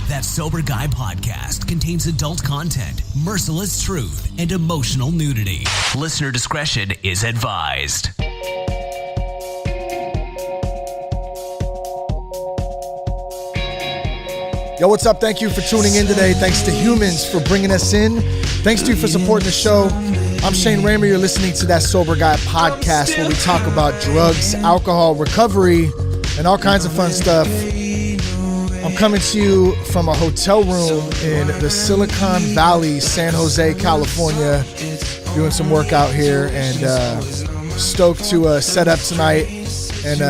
That Sober Guy podcast contains adult content, merciless truth, and emotional nudity. Listener discretion is advised. Yo, what's up? Thank you for tuning in today. Thanks to Humans for bringing us in. Thanks to you for supporting the show. I'm Shane Raymer. You're listening to That Sober Guy podcast, where we talk about drugs, alcohol, recovery, and all kinds of fun stuff. I'm coming to you from a hotel room in the Silicon Valley, San Jose, California, doing some work out here, and stoked to set up tonight and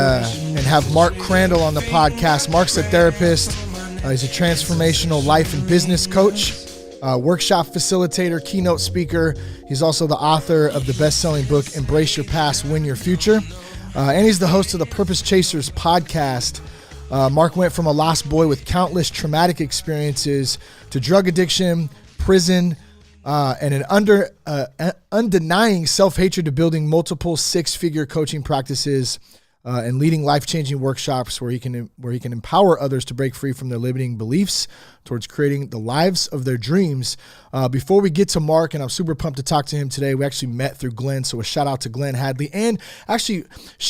have Mark Crandall on the podcast. Mark's a therapist. He's a transformational life and business coach, workshop facilitator, keynote speaker. He's also the author of the best-selling book, Embrace Your Past, Win Your Future. And he's the host of the Purpose Chasers podcast. Mark went from a lost boy with countless traumatic experiences to drug addiction, prison, and an undenying self-hatred to building multiple six-figure coaching practices and leading life-changing workshops where he can empower others to break free from their limiting beliefs towards creating the lives of their dreams. Before we get to Mark, and I'm super pumped to talk to him today, we actually met through Glenn, so a shout out to Glenn Hadley. And actually,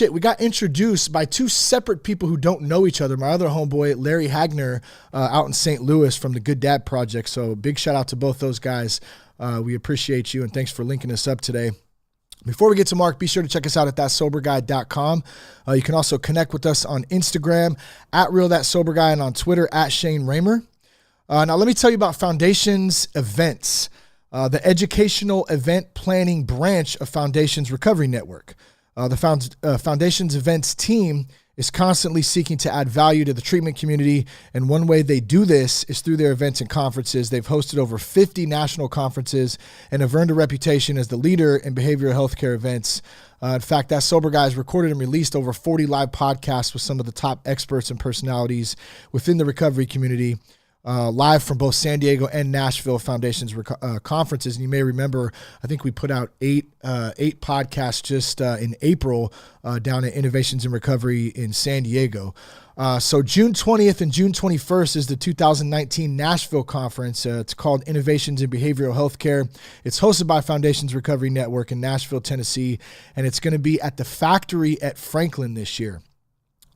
we got introduced by two separate people who don't know each other. My other homeboy, Larry Hagner, out in St. Louis from the Good Dad Project. So big shout out to both those guys. We appreciate you, and thanks for linking us up today. Before we get to Mark, be sure to check us out at thatsoberguy.com. You can also connect with us on Instagram at RealThatSoberGuy and on Twitter at Shane Raymer. Now, let me tell you about Foundations Events, the educational event planning branch of Foundations Recovery Network. The Foundations Events team is constantly seeking to add value to the treatment community, and one way they do this is through their events and conferences. They've hosted over 50 national conferences and have earned a reputation as the leader in behavioral healthcare events. In fact, That Sober Guy has recorded and released over 40 live podcasts with some of the top experts and personalities within the recovery community, live from both San Diego and Nashville Foundations conferences. And you may remember, I think we put out eight podcasts just in April down at Innovations in Recovery in San Diego. So June 20th and June 21st is the 2019 Nashville conference. It's called Innovations in Behavioral Healthcare. It's hosted by Foundations Recovery Network in Nashville, Tennessee, and it's going to be at the Factory at Franklin this year.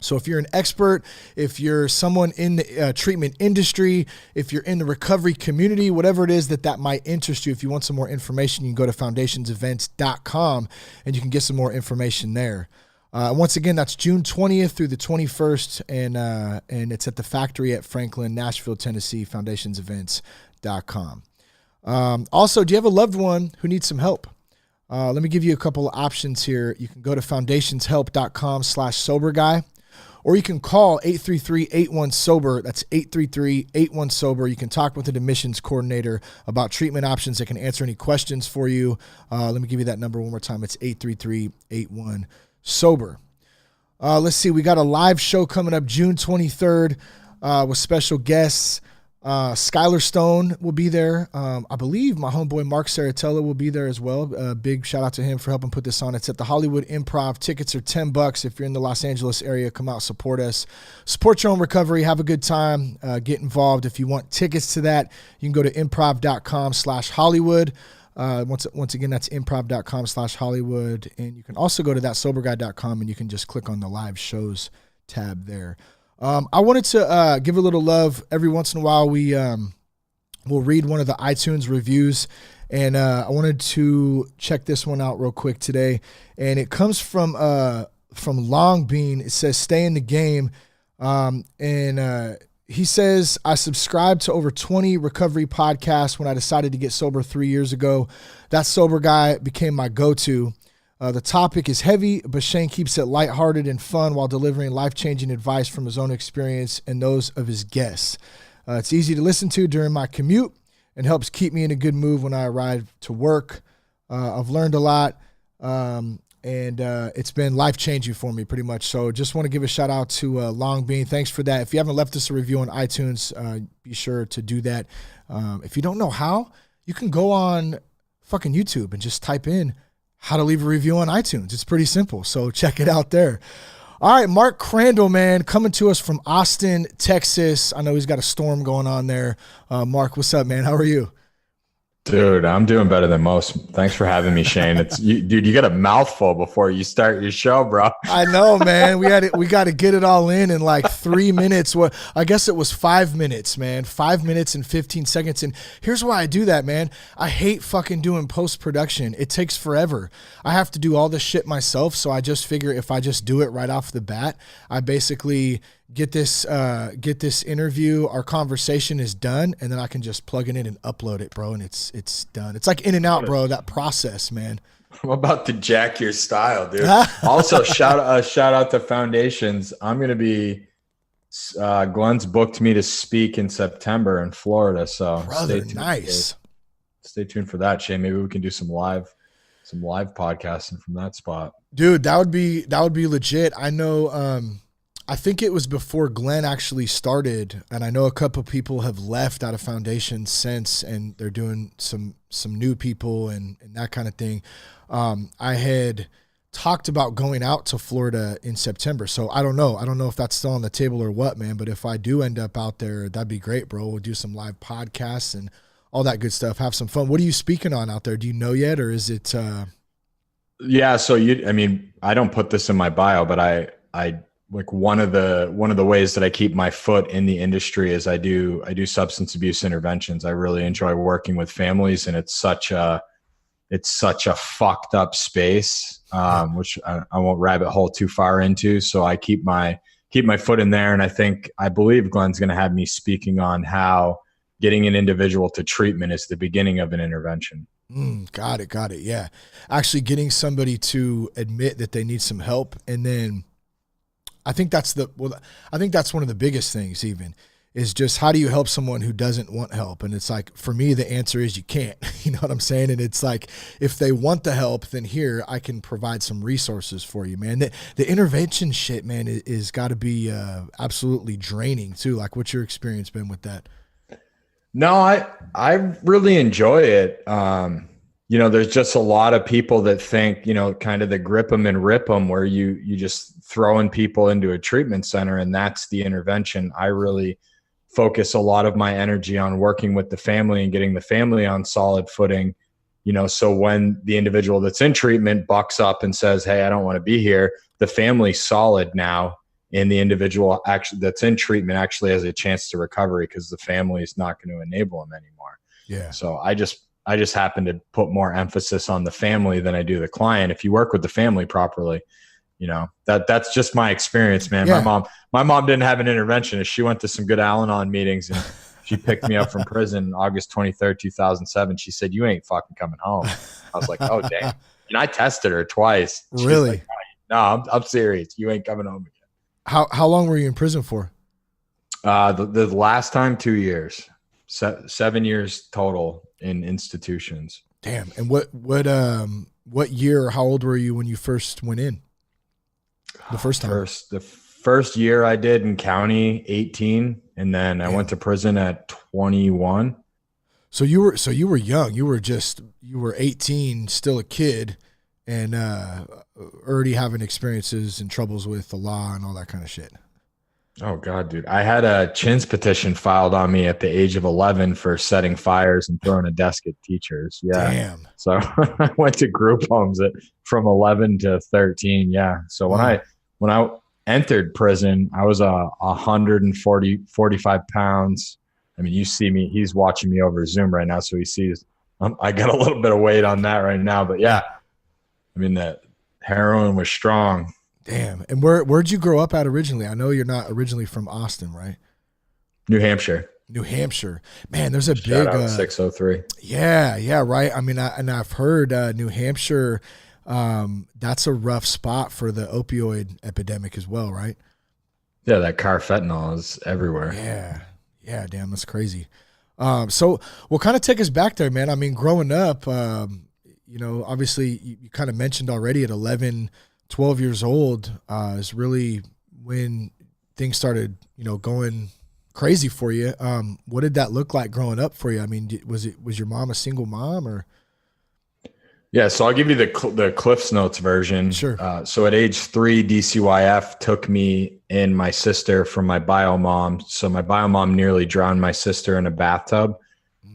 So if you're an expert, if you're someone in the treatment industry, if you're in the recovery community, whatever it is that might interest you, if you want some more information, you can go to foundationsevents.com and you can get some more information there. Once again, that's June 20th through the 21st, and it's at the Factory at Franklin, Nashville, Tennessee, foundationsevents.com. Also, do you have a loved one who needs some help? Let me give you a couple of options here. You can go to foundationshelp.com/soberguy. Or you can call 833-81-SOBER. That's 833-81-SOBER. You can talk with an admissions coordinator about treatment options that can answer any questions for you. Let me give you that number one more time. It's 833-81-SOBER. Let's see. We got a live show coming up June 23rd with special guests. Skylar Stone will be there. I believe my homeboy Mark Saratella will be there as well. Big shout out to him for helping put this on. It's at the Hollywood Improv. Tickets are $10. If you're in the Los Angeles area, come out, support us. Support your own recovery. Have a good time. Get involved. If you want tickets to that, you can go to improv.com/Hollywood. Once again, that's improv.com/Hollywood. And you can also go to thatsoberguy.com and you can just click on the live shows tab there. I wanted to give a little love. Every once in a while, we'll read one of the iTunes reviews, and I wanted to check this one out real quick today. And it comes from Long Bean. It says, "Stay in the game," and he says, "I subscribed to over 20 recovery podcasts when I decided to get sober 3 years ago. That Sober Guy became my go-to. The topic is heavy, but Shane keeps it lighthearted and fun while delivering life-changing advice from his own experience and those of his guests. It's easy to listen to during my commute and helps keep me in a good mood when I arrive to work. I've learned a lot, and it's been life-changing for me pretty much. So just want to give a shout out to Long Bean. Thanks for that. If you haven't left us a review on iTunes, be sure to do that. If you don't know how, you can go on fucking YouTube and just type in how to leave a review on iTunes. It's pretty simple. So check it out there. All right, Mark Crandall, man, coming to us from Austin, Texas. I know he's got a storm going on there. Mark, what's up, man? How are you? Dude, I'm doing better than most. Thanks for having me, Shane. Dude, you got a mouthful before you start your show, bro. I know, man. We got to get it all in like 3 minutes. Well, I guess it was 5 minutes, man. 5 minutes and 15 seconds. And here's why I do that, man. I hate fucking doing post-production. It takes forever. I have to do all this shit myself. So I just figure if I just do it right off the bat, I basically get this interview, our conversation is done, and then I can just plug it in and upload it, bro, and it's done. It's like in and out, bro, that process, man. I'm about to jack your style, dude. Also, shout out to Foundations. I'm going to be Glenn's booked me to speak in September in Florida, so brother, nice. Stay tuned for that, Shane. Maybe we can do some live podcasting from that spot. Dude, that would be legit. I know I think it was before Glenn actually started, and I know a couple of people have left out of Foundation since, and they're doing some new people and that kind of thing. I had talked about going out to Florida in September, so I don't know if that's still on the table or what, man, but if I do end up out there, that'd be great, bro. We'll do some live podcasts and all that good stuff, have some fun. What are you speaking on out there? Do you know yet, or is it Yeah, so I don't put this in my bio, but I like one of the ways that I keep my foot in the industry is I do substance abuse interventions. I really enjoy working with families, and it's such a fucked up space, which I won't rabbit hole too far into. So I keep my foot in there, and I believe Glenn's going to have me speaking on how getting an individual to treatment is the beginning of an intervention. Got it. Yeah, actually getting somebody to admit that they need some help, and then. I think that's one of the biggest things even is just how do you help someone who doesn't want help? And it's like, for me, the answer is you can't, you know what I'm saying? And it's like, if they want the help, then here I can provide some resources for you, man. The intervention shit, man, is got to be absolutely draining too. Like what's your experience been with that? No, I really enjoy it. There's just a lot of people that think, kind of the grip them and rip them where you just throwing people into a treatment center and that's the intervention. I really focus a lot of my energy on working with the family and getting the family on solid footing, so when the individual that's in treatment bucks up and says, hey, I don't want to be here, the family's solid now and the individual actually that's in treatment actually has a chance to recovery because the family is not going to enable them anymore. Yeah. So I just happen to put more emphasis on the family than I do the client. If you work with the family properly, that's just my experience, man. Yeah. My mom didn't have an interventionist. She went to some good Al-Anon meetings and she picked me up from prison August 23rd, 2007. She said, you ain't fucking coming home. I was like, oh, damn. And I tested her twice. She really? Like, no, I'm serious. You ain't coming home again. How long were you in prison for? The last time, 2 years, 7 years total in institutions. Damn. And what year or how old were you when you first went in? The first time? The first year I did in county, 18, and then I went to prison at 21. So you were young. You were 18, still a kid, and already having experiences and troubles with the law and all that kind of shit. Oh God, dude. I had a chins petition filed on me at the age of 11 for setting fires and throwing a desk at teachers. Yeah. Damn. So I went to group homes from 11 to 13. Yeah. So when I entered prison, I was 145 pounds. I mean, you see me, he's watching me over Zoom right now. So he sees, I got a little bit of weight on that right now, but yeah, I mean, that heroin was strong. Damn. And where'd you grow up at originally? I know you're not originally from Austin, right? New Hampshire. Man, there's a Shout big out 603. Yeah, right. I mean, I've heard New Hampshire, that's a rough spot for the opioid epidemic as well, right? Yeah, that carfentanil is everywhere. Yeah, damn, that's crazy. So we'll kind of take us back there, man. I mean, growing up, obviously you kind of mentioned already at 11, 12 years old is really when things started, going crazy for you. What did that look like growing up for you? I mean, was your mom a single mom or? Yeah, so I'll give you the Cliff's Notes version. Sure. So at age 3, DCYF took me and my sister from my bio mom. So my bio mom nearly drowned my sister in a bathtub.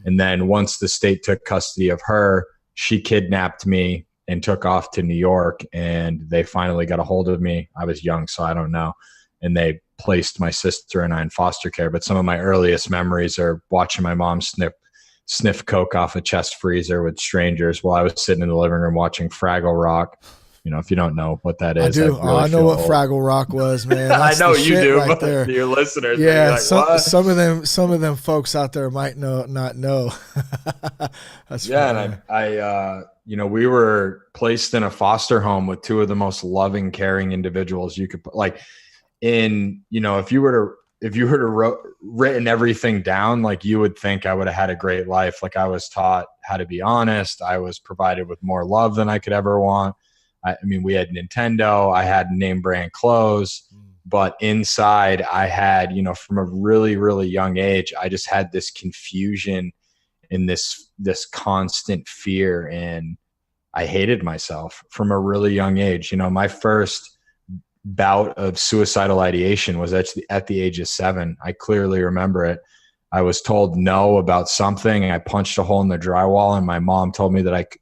And then once the state took custody of her, she kidnapped me and took off to New York. And they finally got a hold of me. I was young, so I don't know. And they placed my sister and I in foster care. But some of my earliest memories are watching my mom sniff coke off a chest freezer with strangers while I was sitting in the living room watching Fraggle Rock. You know, if you don't know what that is, I do. Really I know what old. Fraggle Rock was, man. That's I know you do, right but there. Your listeners, yeah, like, some of them folks out there might not know. That's yeah, funny. and I you know, we were placed in a foster home with two of the most loving, caring individuals you could like. In, you know, if you were to written everything down, like, you would think I would have had a great life. Like, I was taught how to be honest. I was provided with more love than I could ever want. I mean, we had Nintendo, I had name brand clothes, but inside I had, you know, from a really, really young age, I just had this confusion and this constant fear. And I hated myself from a really young age. You know, my first bout of suicidal ideation was actually at the age of 7. I clearly remember it. I was told no about something, and I punched a hole in the drywall, and my mom told me that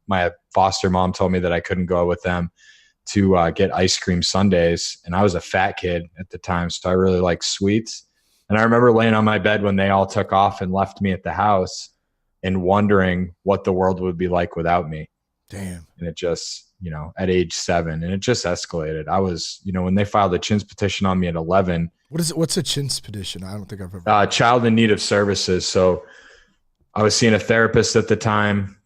my foster mom told me that I couldn't go with them to get ice cream sundaes. And I was a fat kid at the time, so I really liked sweets. And I remember laying on my bed when they all took off and left me at the house and wondering what the world would be like without me. Damn. And it just, you know, at age 7, and it just escalated. I was, you know, when they filed a CHINS petition on me at 11. What is it? What's a CHINS petition? I don't think I've ever. Child in need of services. So I was seeing a therapist at the time,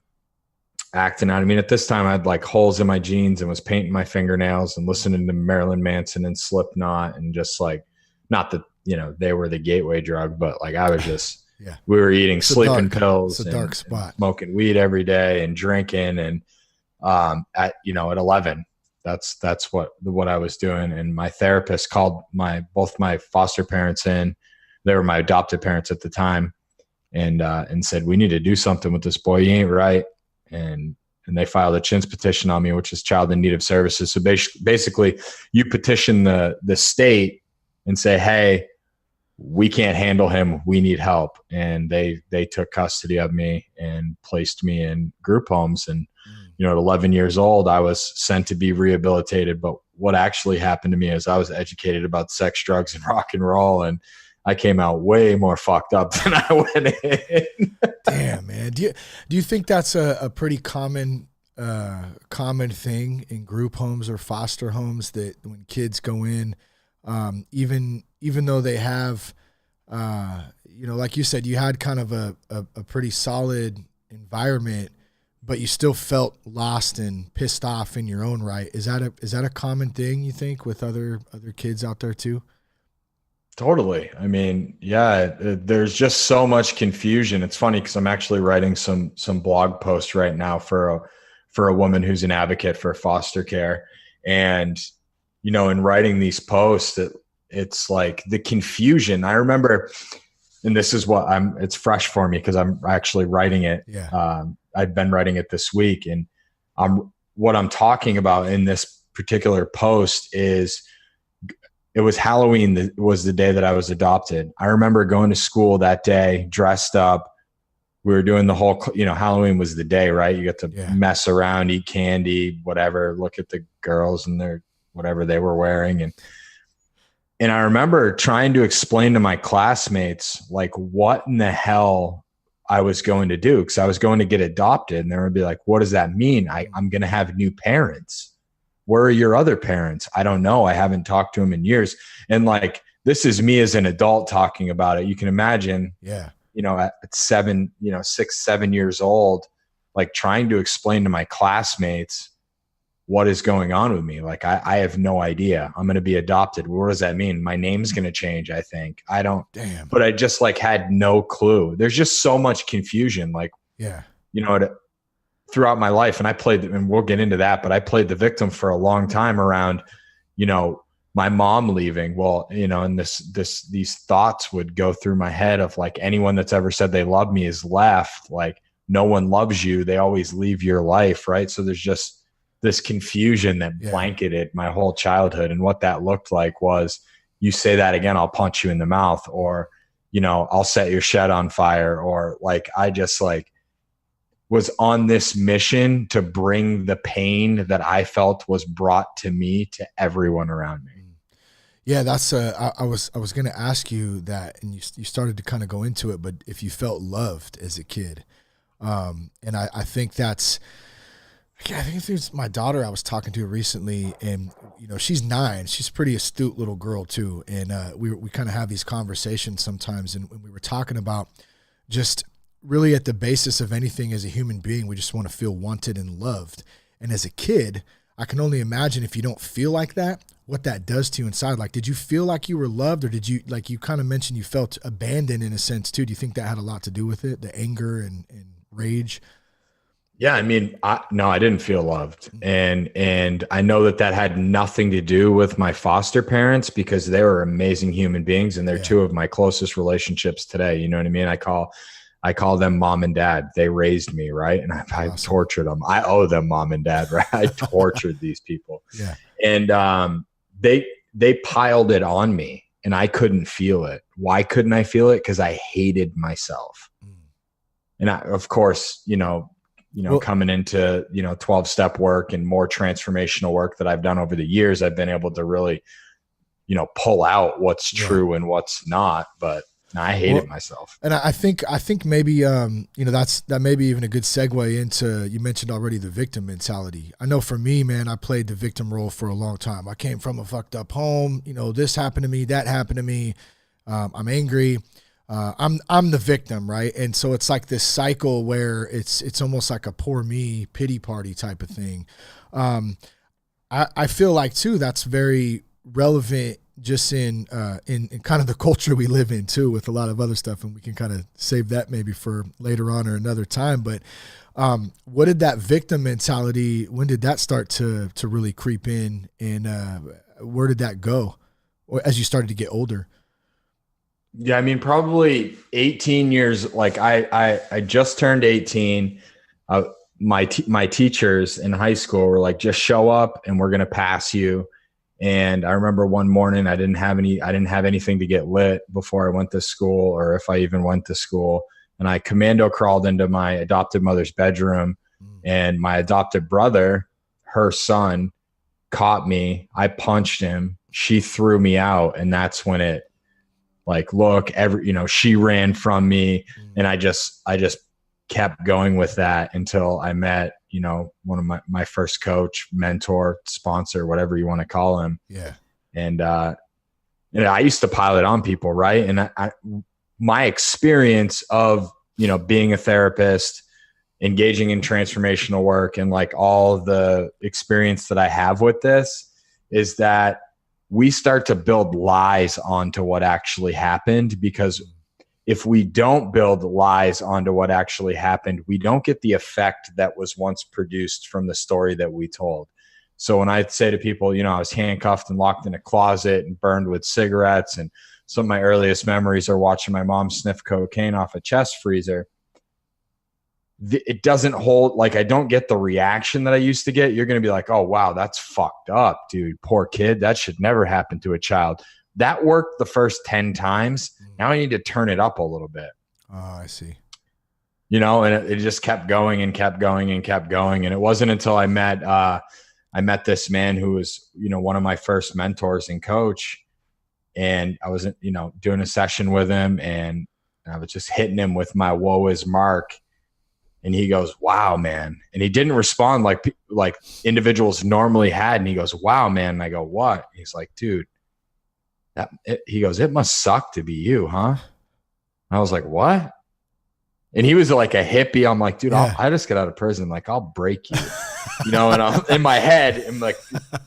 acting out. I mean, at this time I had like holes in my jeans and was painting my fingernails and listening to Marilyn Manson and Slipknot, and just like, not that, you know, they were the gateway drug, but like I was just, yeah, we were eating sleeping pills, it's a dark spot, and smoking weed every day and drinking. And at 11, that's what I was doing. And my therapist called both my foster parents in. They were my adopted parents at the time, and said, we need to do something with this boy. He ain't right. And they filed a CHINS petition on me, which is child in need of services. So basically you petition the state and say, hey, we can't handle him, we need help. And they took custody of me and placed me in group homes. And, you know, at 11 years old, I was sent to be rehabilitated. But what actually happened to me is I was educated about sex, drugs, and rock and roll. And I came out way more fucked up than I went in. Damn, man. Do you think that's a pretty common thing in group homes or foster homes, that when kids go in, even though they have, you know, like you said, you had kind of a pretty solid environment, but you still felt lost and pissed off in your own right. Is that a common thing, you think, with other kids out there too? Totally. I mean, yeah, there's just so much confusion. It's funny because I'm actually writing some blog posts right now for a woman who's an advocate for foster care. And, you know, in writing these posts, it's like the confusion. I remember, and this is what it's fresh for me because I'm actually writing it. Yeah. I've been writing it this week. And what I'm talking about in this particular post is, it was Halloween was the day that I was adopted. I remember going to school that day, dressed up. We were doing the whole, you know, Halloween was the day, right? You get to mess around, eat candy, whatever, look at the girls and their whatever they were wearing. And I remember trying to explain to my classmates, like, what in the hell I was going to do, because I was going to get adopted. And they would be like, what does that mean? I'm going to have new parents. Where are your other parents? I don't know. I haven't talked to them in years. And like, this is me as an adult talking about it. You can imagine, you know, at 7, you know, 6, 7 years old, like trying to explain to my classmates what is going on with me. Like, I have no idea. I'm going to be adopted. What does that mean? My name's going to change, I think. I don't. Damn. But I just like had no clue. There's just so much confusion. Like, you know, throughout my life. And I played, and we'll get into that, but I played the victim for a long time around, you know, my mom leaving. Well, you know, and these thoughts would go through my head of like, anyone that's ever said they love me is left. Like, no one loves you. They always leave your life. Right. So there's just this confusion that blanketed my whole childhood. And what that looked like was, you say that again, I'll punch you in the mouth, or, you know, I'll set your shed on fire. Or like, I just like was on this mission to bring the pain that I felt was brought to me to everyone around me. Yeah, that's I was going to ask you that, and you started to kind of go into it, but if you felt loved as a kid. And I think that's, I think it's my daughter I was talking to recently, and you know, she's 9. She's a pretty astute little girl too. And we kind of have these conversations sometimes, and when we were talking about just really at the basis of anything as a human being, we just want to feel wanted and loved. And as a kid, I can only imagine if you don't feel like that, what that does to you inside. Like, did you feel like you were loved, or did you, like you kind of mentioned, you felt abandoned in a sense too? Do you think that had a lot to do with it, the anger and rage? Yeah, I mean, no, I didn't feel loved. And I know that had nothing to do with my foster parents, because they were amazing human beings, and they're two of my closest relationships today. You know what I mean? I call them mom and dad. They raised me, right? And I tortured them. I owe them mom and dad, right? I tortured these people. Yeah. And they piled it on me, and I couldn't feel it. Why couldn't I feel it? Because I hated myself. And of course, well, coming into, 12-step work and more transformational work that I've done over the years, I've been able to really, pull out what's true and what's not. But I hated myself. And I think maybe, that may be even a good segue into, you mentioned already the victim mentality. I know for me, man, I played the victim role for a long time. I came from a fucked up home. This happened to me, that happened to me. I'm angry. I'm the victim, right? And so it's like this cycle where it's almost like a poor me pity party type of thing. I feel like too, that's very relevant just in kind of the culture we live in too, with a lot of other stuff, and we can kind of save that maybe for later on or another time. But what did that victim mentality, when did that start to really creep in, and where did that go as you started to get older? Yeah, I mean, probably 18 years. Like I just turned 18. My teachers in high school were like, just show up and we're going to pass you. And I remember one morning I didn't have anything to get lit before I went to school, or if I even went to school. And I commando crawled into my adopted mother's bedroom, and my adopted brother, her son, caught me. I punched him. She threw me out. And that's when it, like, look, she ran from me, and I just kept going with that until I met, one of my first coach, mentor, sponsor, whatever you want to call him. Yeah. And, I used to pile it on people. Right. And my experience of, being a therapist, engaging in transformational work, and like all the experience that I have with this is that we start to build lies onto what actually happened, because if we don't build lies onto what actually happened, we don't get the effect that was once produced from the story that we told. So when I say to people, I was handcuffed and locked in a closet and burned with cigarettes, and some of my earliest memories are watching my mom sniff cocaine off a chest freezer, it doesn't hold, like, I don't get the reaction that I used to get. You're going to be like, oh, wow, that's fucked up, dude. Poor kid. That should never happen to a child. That worked the first 10 times. Now I need to turn it up a little bit. Oh, I see. And it just kept going and kept going and kept going. And it wasn't until I met this man who was, one of my first mentors and coach. And I was, doing a session with him, and I was just hitting him with my woe is Mark. And he goes, wow, man. And he didn't respond like individuals normally had. And he goes, wow, man. And I go, what? He's like, dude, he goes, it must suck to be you, huh? And I was like, what? And he was like a hippie. I'm like, dude, I just got out of prison. Like, I'll break you, and I'm in my head, I'm like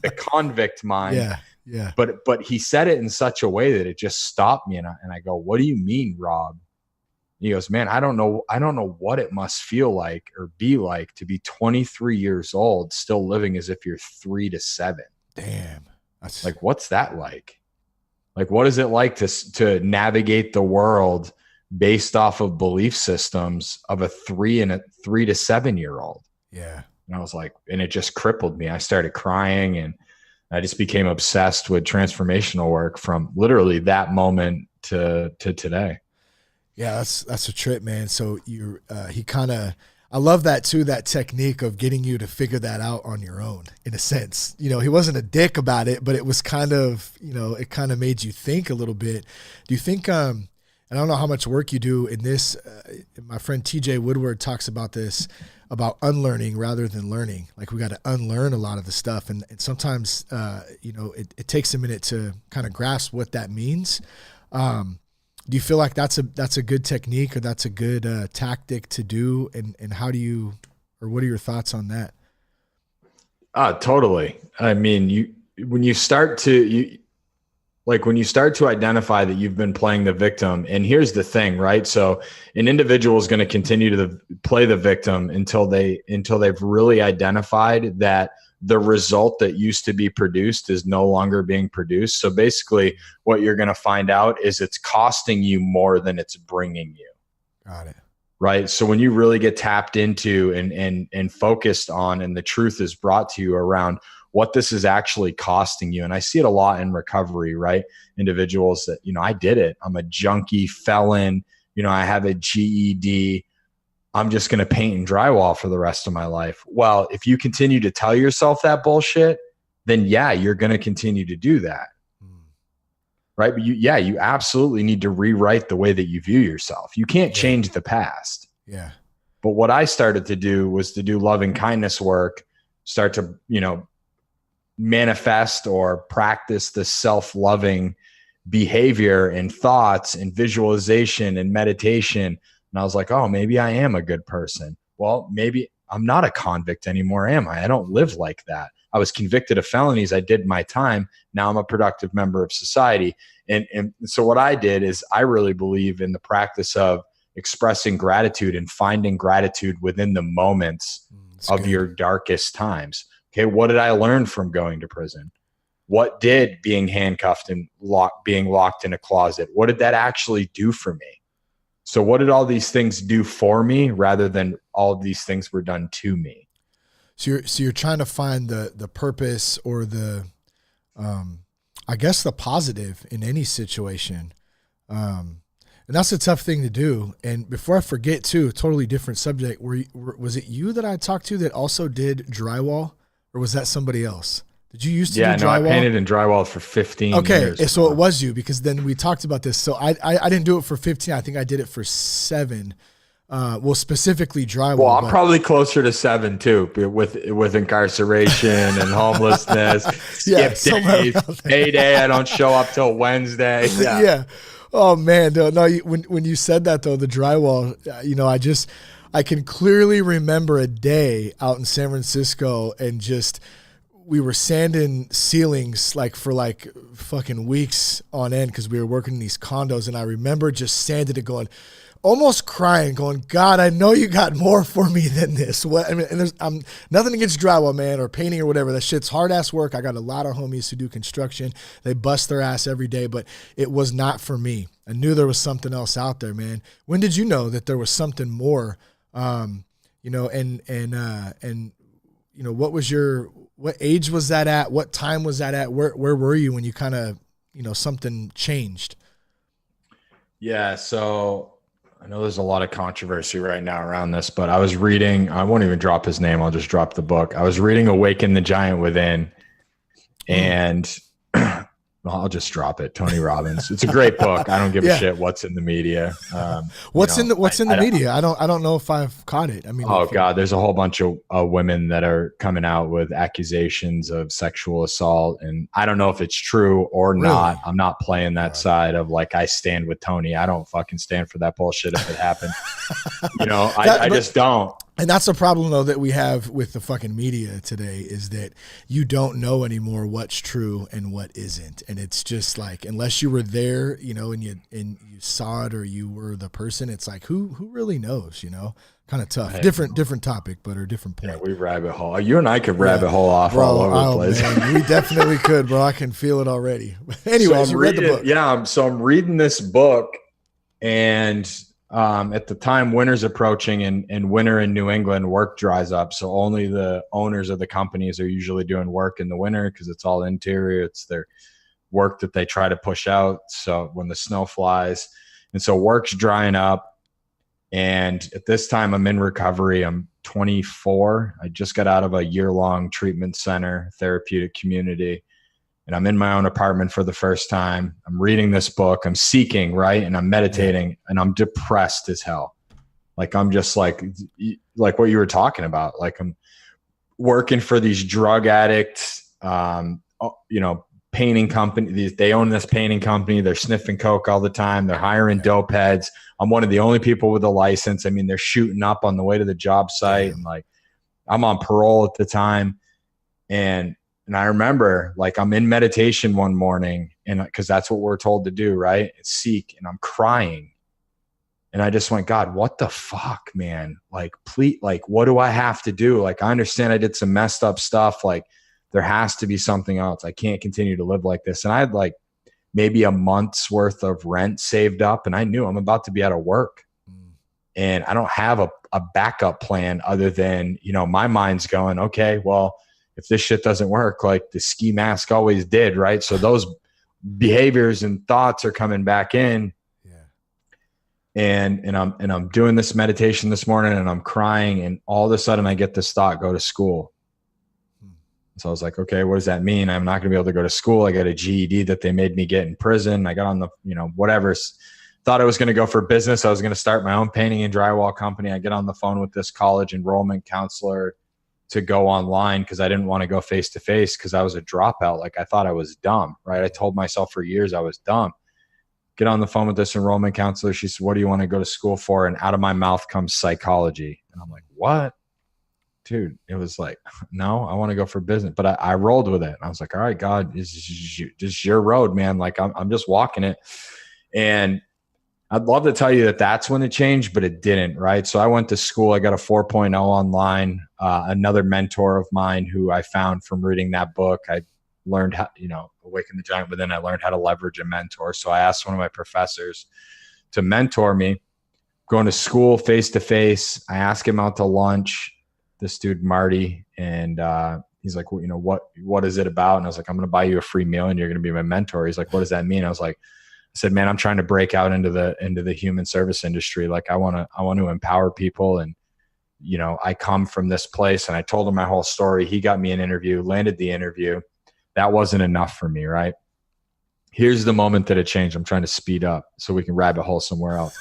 the convict mind. Yeah. Yeah. But he said it in such a way that it just stopped me. And I go, what do you mean, Rob? He goes, man, I don't know what it must feel like or be like to be 23 years old, still living as if you're 3 to 7. Damn. That's like, what's that like? Like, what is it like to navigate the world based off of belief systems of a 3 to 7 year old. Yeah. And I was like, and it just crippled me. I started crying, and I just became obsessed with transformational work from literally that moment to today. Yeah, that's a trip, man. So I love that too, that technique of getting you to figure that out on your own, in a sense. You know, he wasn't a dick about it, but it was kind of, it kind of made you think a little bit. Do you think, and I don't know how much work you do in this, my friend TJ Woodward talks about this, about unlearning rather than learning. Like, we got to unlearn a lot of the stuff. And sometimes, it takes a minute to kind of grasp what that means. Do you feel like that's a good technique, or that's a good tactic to do? And how do you, or what are your thoughts on that? Totally. I mean, when you start to identify that you've been playing the victim, and here's the thing, right? So an individual is going to continue to play the victim until they've really identified that the result that used to be produced is no longer being produced. So basically what you're going to find out is it's costing you more than it's bringing you. Got it. Right. So when you really get tapped into and focused on, and the truth is brought to you around what this is actually costing you. And I see it a lot in recovery, right? Individuals that, I did it. I'm a junkie, felon, I have a GED. I'm just going to paint and drywall for the rest of my life. Well, if you continue to tell yourself that bullshit, then yeah, you're going to continue to do that. Right. But you absolutely need to rewrite the way that you view yourself. You can't change the past. Yeah. But what I started to do was to do loving kindness work, start to, manifest or practice the self-loving behavior and thoughts and visualization and meditation. And I was like, oh, maybe I am a good person. Well, maybe I'm not a convict anymore, am I? I don't live like that. I was convicted of felonies. I did my time. Now I'm a productive member of society. And so what I did is, I really believe in the practice of expressing gratitude and finding gratitude within the moments of your darkest times. Okay, what did I learn from going to prison? What did being handcuffed and being locked in a closet, what did that actually do for me? So what did all these things do for me rather than all of these things were done to me? So you're trying to find the purpose, or the, I guess, the positive in any situation. And that's a tough thing to do. And before I forget too, totally different subject. Was it you that I talked to that also did drywall, or was that somebody else? Did you used to do drywall? Yeah, no, I painted and drywalled for 15 years. Okay, so it was you, because then we talked about this. So I didn't do it for 15. I think I did it for 7. Well, specifically drywall. Well, I'm probably closer to 7 too, with incarceration and homelessness. Skip days, payday. I don't show up till Wednesday. Yeah. Oh man, no. When you said that though, the drywall, I can clearly remember a day out in San Francisco, and we were sanding ceilings for fucking weeks on end, because we were working in these condos. And I remember just sanding it, going, almost crying, going, God, I know you got more for me than this. What? I mean, and I'm nothing against drywall, man, or painting or whatever. That shit's hard ass work. I got a lot of homies who do construction. They bust their ass every day, but it was not for me. I knew there was something else out there, man. When did you know that there was something more? What age was that at? What time was that at? Where were you when you kind of, something changed? Yeah. So I know there's a lot of controversy right now around this, but I was reading, I won't even drop his name. I'll just drop the book. I was reading Awaken the Giant Within, and I'll just drop it. Tony Robbins. It's a great book. I don't give a shit what's in the media. What's in the media? I don't know if I've caught it. I mean, God, there's a whole bunch of women that are coming out with accusations of sexual assault, and I don't know if it's true or not. I'm not playing that side of I stand with Tony. I don't fucking stand for that bullshit if it happened. I just don't. And that's the problem, though, that we have with the fucking media today, is that you don't know anymore what's true and what isn't. And it's just unless you were there, and you saw it, or you were the person, it's who really knows, kind of tough. Hey, different topic, but a different point. Yeah, we rabbit hole. You and I could rabbit hole off all over the place. Man, we definitely could, bro. I can feel it already. Anyways, you read the book. Yeah. So I'm reading this book, And at the time, winter's approaching, and winter in New England, work dries up. So only the owners of the companies are usually doing work in the winter because it's all interior. It's their work that they try to push out. So when the snow flies, and so work's drying up. And at this time, I'm in recovery. I'm 24. I just got out of a year-long treatment center, therapeutic community. And I'm in my own apartment for the first time. I'm reading this book. I'm seeking, right? And I'm meditating, and I'm depressed as hell. Like, I'm just like what you were talking about. Like, I'm working for these drug addicts, painting company. They own this painting company. They're sniffing coke all the time. They're hiring dope heads. I'm one of the only people with a license. I mean, they're shooting up on the way to the job site, and like, I'm on parole at the time. And I remember, like, I'm in meditation one morning, and because that's what we're told to do, right? Seek. And I'm crying. And I just went, God, what the fuck, man? Like, please, like, what do I have to do? Like, I understand I did some messed up stuff. Like, there has to be something else. I can't continue to live like this. And I had like maybe a month's worth of rent saved up, and I knew I'm about to be out of work. And I don't have a backup plan other than, my mind's going, okay, well, if this shit doesn't work, like the ski mask always did, right? So those behaviors and thoughts are coming back in. And I'm doing this meditation this morning, and I'm crying, and all of a sudden I get this thought: go to school. So I was like, okay, what does that mean? I'm not going to be able to go to school. I got a GED that they made me get in prison. I got on the, whatever. Thought I was going to go for business. I was going to start my own painting and drywall company. I get on the phone with this college enrollment counselor to go online because I didn't want to go face to face because I was a dropout. Like, I thought I was dumb, right? I told myself for years I was dumb. Get on the phone with this enrollment counselor. She said, what do you want to go to school for? And out of my mouth comes psychology. And I'm like, what? Dude, it was like, no, I want to go for business. But I rolled with it. I was like, all right, God, this is your road, man. Like, I'm just walking it. And I'd love to tell you that that's when it changed, but it didn't, right? So I went to school. I got a 4.0 online. Another mentor of mine who I found from reading that book, I learned how, Awaken the Giant Within, I learned how to leverage a mentor. So I asked one of my professors to mentor me, going to school face-to-face. I asked him out to lunch, this dude, Marty, and he's like, well, what is it about? And I was like, I'm going to buy you a free meal and you're going to be my mentor. He's like, what does that mean? I said, man, I'm trying to break out into the human service industry. Like, I want to empower people. And, I come from this place. And I told him my whole story. He got me an interview, landed the interview. That wasn't enough for me, right? Here's the moment that it changed. I'm trying to speed up so we can rabbit hole somewhere else.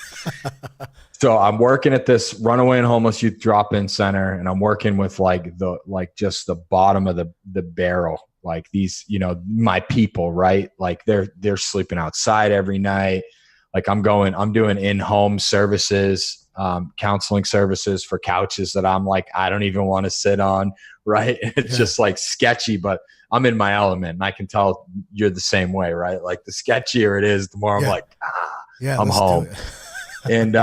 So I'm working at this runaway and homeless youth drop-in center, and I'm working with just the bottom of the barrel. Like, these, my people, right? Like, they're sleeping outside every night. Like, I'm doing in-home services, counseling services for couches that I'm like, I don't even want to sit on, right? It's just like sketchy, but I'm in my element, and I can tell you're the same way, right? Like, the sketchier it is, the more I'm like, I'm home. And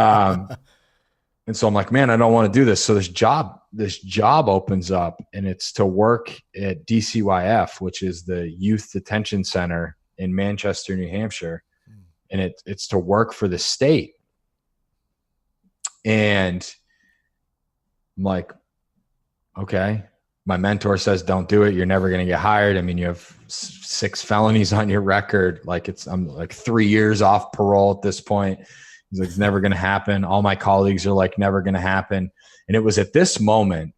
so I'm like, man, I don't want to do this. So this job opens up, and it's to work at DCYF, which is the Youth Detention Center in Manchester, New Hampshire. And it's to work for the state. And I'm like, okay. My mentor says, don't do it. You're never going to get hired. I mean, you have 6 felonies on your record. Like, I'm like 3 years off parole at this point. He's like, it's never going to happen. All my colleagues are like, never going to happen. And it was at this moment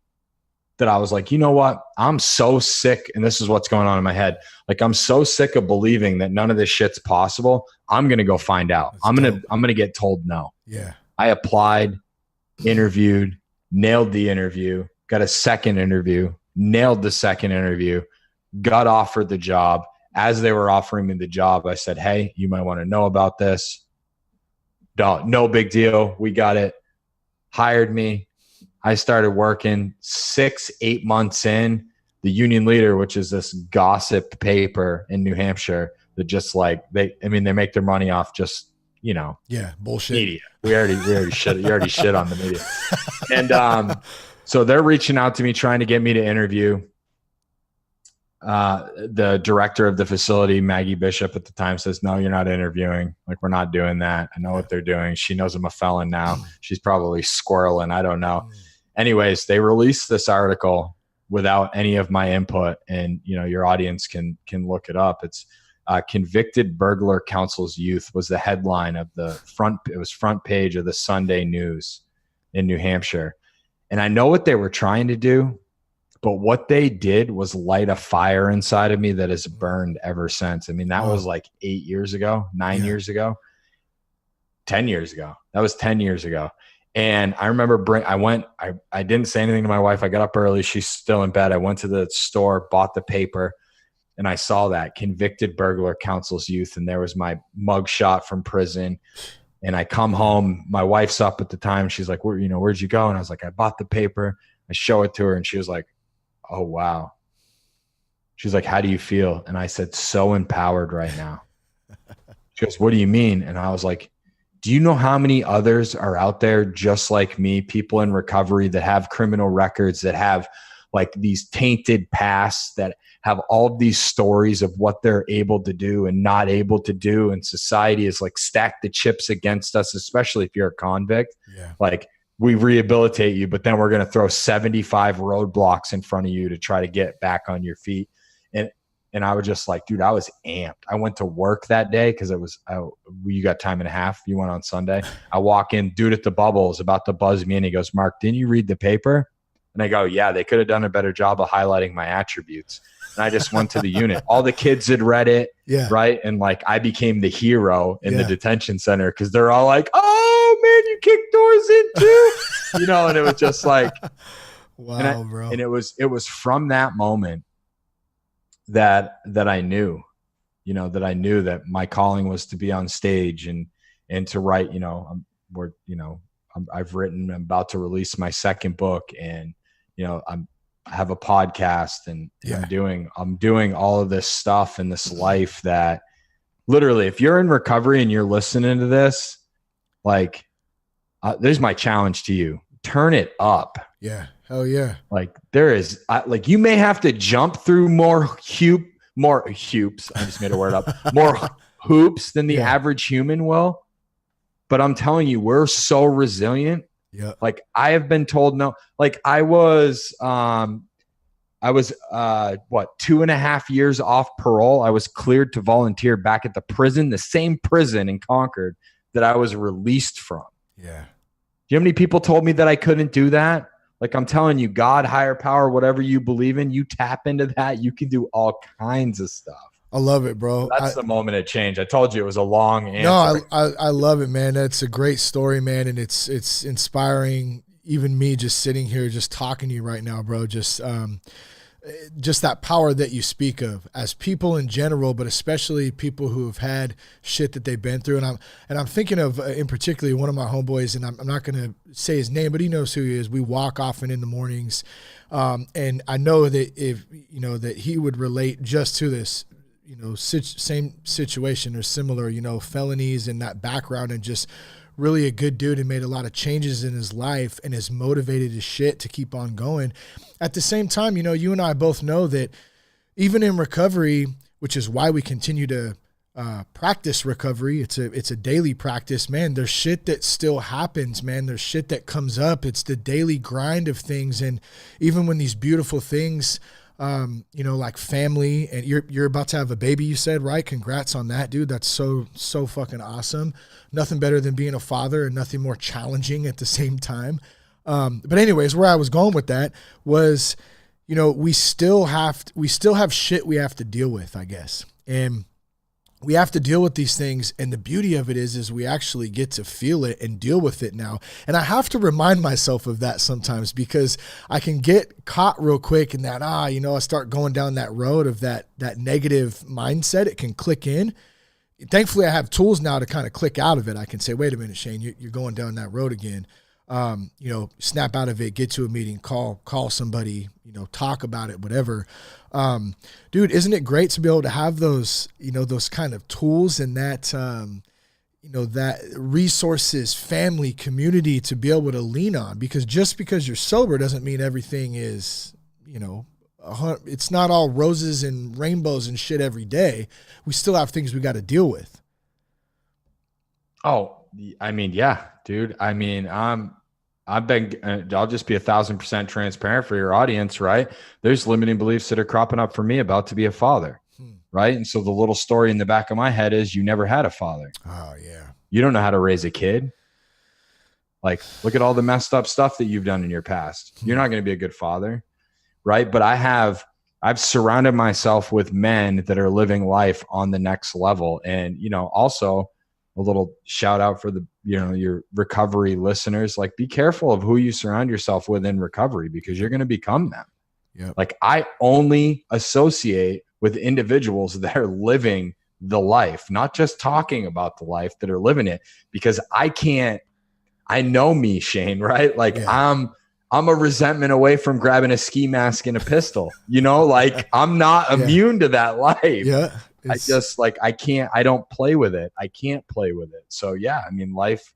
that I was like, you know what? I'm so sick. And this is what's going on in my head. Like, I'm so sick of believing that none of this shit's possible. I'm going to go find out. I'm going to get told no. Yeah. I applied, interviewed, nailed the interview, got a second interview, nailed the second interview, got offered the job. As they were offering me the job, I said, hey, you might want to know about this. No big deal. We got it. Hired me. I started working 6-8 months in. The Union Leader, which is this gossip paper in New Hampshire that just like, they make their money off just, bullshit media. We already shit. You already shit on the media. And so they're reaching out to me, trying to get me to interview. the director of the facility, Maggie Bishop at the time, says, no, you're not interviewing. Like, we're not doing that. I know what they're doing. She knows I'm a felon now. She's probably squirreling. I don't know. Anyways, they released this article without any of my input. And, you know, your audience can look it up. It's convicted burglar counsels youth was the headline of it was front page of the Sunday News in New Hampshire. And I know what they were trying to do, but what they did was light a fire inside of me that has burned ever since. I mean, that was like 8 years ago, 9 years ago, 10 years ago. That was 10 years ago. And I remember I didn't say anything to my wife. I got up early. She's still in bed. I went to the store, bought the paper, and I saw that convicted burglar counsels youth. And there was my mugshot from prison. And I come home, my wife's up at the time. She's like, where'd you go? And I was like, I bought the paper. I show it to her and she was like, oh, wow. She's like, how do you feel? And I said, so empowered right now. She goes, what do you mean? And I was like, do you know how many others are out there just like me, people in recovery that have criminal records, that have like these tainted pasts, that have all of these stories of what they're able to do and not able to do. And society is like stacked the chips against us, especially if you're a convict. Yeah. Like, we rehabilitate you, but then we're going to throw 75 roadblocks in front of you to try to get back on your feet. And I was just like, dude, I was amped. I went to work that day because you got time and a half. You went on Sunday. I walk in, dude at the bubble is about to buzz me and he goes, Mark, didn't you read the paper? And I go, yeah, they could have done a better job of highlighting my attributes. And I just went to the unit. All the kids had read it, right? And like, I became the hero in the detention center because they're all like, oh man, you kicked doors in too. You know, and it was just like, wow, bro. And it was from that moment that I knew, you know, that my calling was to be on stage and to write, you know, I've written, I'm about to release my second book, and, you know, I have a podcast and I'm doing all of this stuff in this life that literally, if you're in recovery and you're listening to this, like, there's my challenge to you. Turn it up. Yeah. Hell yeah. Like, there is like, you may have to jump through more hoops. I just made a word up. More hoops than the average human will. But I'm telling you, we're so resilient. Yeah. Like, I have been told no. Like, I was 2.5 years off parole. I was cleared to volunteer back at the prison, the same prison in Concord that I was released from. Yeah. Do you know how many people told me that I couldn't do that? Like, I'm telling you, God, higher power, whatever you believe in, you tap into that, you can do all kinds of stuff. I love it, bro. That's the moment of change. I told you it was a long answer. No, I love it, man. That's a great story, man. And it's inspiring. Even me just sitting here, just talking to you right now, bro. Just that power that you speak of as people in general, but especially people who have had shit that they've been through. And I'm thinking of, in particular, one of my homeboys, and I'm not going to say his name, but he knows who he is. We walk often in the mornings. And I know that that he would relate just to this, same situation or similar, felonies and that background, and just really a good dude and made a lot of changes in his life and is motivated as shit to keep on going. At the same time, you and I both know that even in recovery, which is why we continue to practice recovery, it's a daily practice, man. There's shit that still happens, man. There's shit that comes up. It's the daily grind of things. And even when these beautiful things, like family, and you're about to have a baby, you said, right? Congrats on that, dude. That's so fucking awesome. Nothing better than being a father, and nothing more challenging at the same time. But anyways, where I was going with that was, we still have shit we have to deal with, I guess. And we have to deal with these things. And the beauty of it is we actually get to feel it and deal with it now. And I have to remind myself of that sometimes, because I can get caught real quick in that, I start going down that road of that negative mindset. It can click in. Thankfully, I have tools now to kind of click out of it. I can say, wait a minute, Shane, you're going down that road again. Snap out of it, get to a meeting, call somebody, talk about it, whatever. Dude, isn't it great to be able to have those, those kind of tools and that, that resources, family, community to be able to lean on? Because just because you're sober doesn't mean everything is, It's not all roses and rainbows and shit every day. We still have things we got to deal with. Oh, I mean, yeah, dude. I mean, I'll just be 1,000% transparent for your audience, right? There's limiting beliefs that are cropping up for me about to be a father, right? And so the little story in the back of my head is you never had a father. Oh, yeah. You don't know how to raise a kid. Like, look at all the messed up stuff that you've done in your past. You're not going to be a good father, right? But I've surrounded myself with men that are living life on the next level. And, also a little shout out for your recovery listeners, like be careful of who you surround yourself with in recovery, because you're going to become them. Yep. Like I only associate with individuals that are living the life, not just talking about the life, that are living it, because I know me, Shane, right? Like I'm a resentment away from grabbing a ski mask and a pistol, like I'm not immune to that life. Yeah. I don't play with it. I can't play with it. So yeah, I mean, life.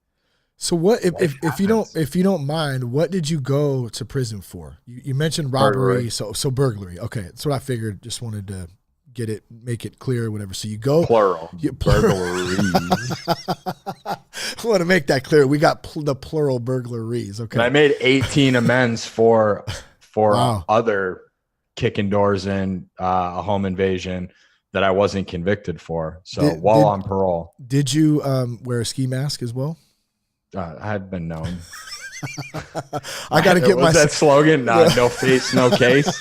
So what, if you don't mind, what did you go to prison for? You mentioned robbery. Burglary. So burglary. Okay. That's what I figured. Just wanted to make it clear or whatever. So you go plural. Burglaries. I want to make that clear. We got the plural burglaries. Okay. And I made 18 amends for other kicking doors in a home invasion that I wasn't convicted for. So while on parole. Did you wear a ski mask as well? I had been known. I got to get that slogan. No face, no case.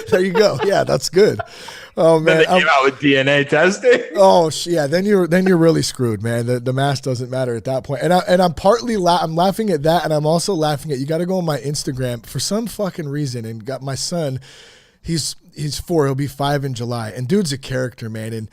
There you go. Yeah, that's good. Oh man, then they came out with DNA testing. Oh yeah, then you're really screwed, man. The mask doesn't matter at that point. And I'm partly I'm laughing at that, and I'm also laughing at, you got to go on my Instagram for some fucking reason, and got my son. He's 4. He'll be 5 in July, and dude's a character, man. And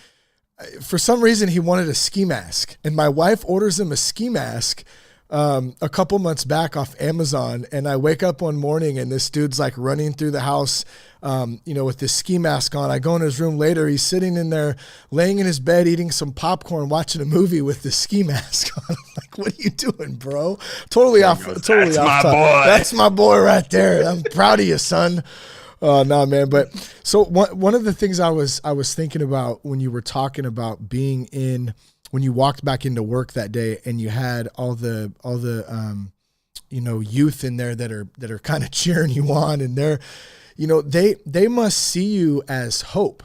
for some reason, he wanted a ski mask, and my wife orders him a ski mask a couple months back off Amazon. And I wake up one morning and this dude's like running through the house, with this ski mask on. I go in his room later. He's sitting in there, laying in his bed, eating some popcorn, watching a movie with the ski mask on. I'm like, what are you doing, bro? Totally off. That's my boy. That's my boy right there. I'm proud of you, son. No, man. But so one of the things I was thinking about when you were talking about when you walked back into work that day and you had all the youth in there that are kind of cheering you on, and they must see you as hope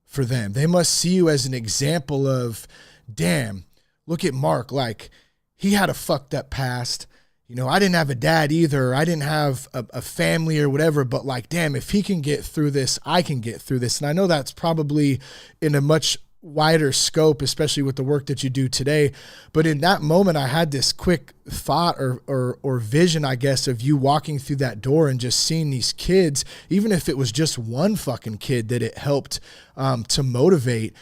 for them. They must see you as an example of, damn, look at Mark. Like, he had a fucked up past. I didn't have a dad either. I didn't have a family or whatever, but like, damn, if he can get through this, I can get through this. And I know that's probably in a much wider scope, especially with the work that you do today. But in that moment, I had this quick thought or vision, I guess, of you walking through that door and just seeing these kids, even if it was just one fucking kid that it helped to motivate.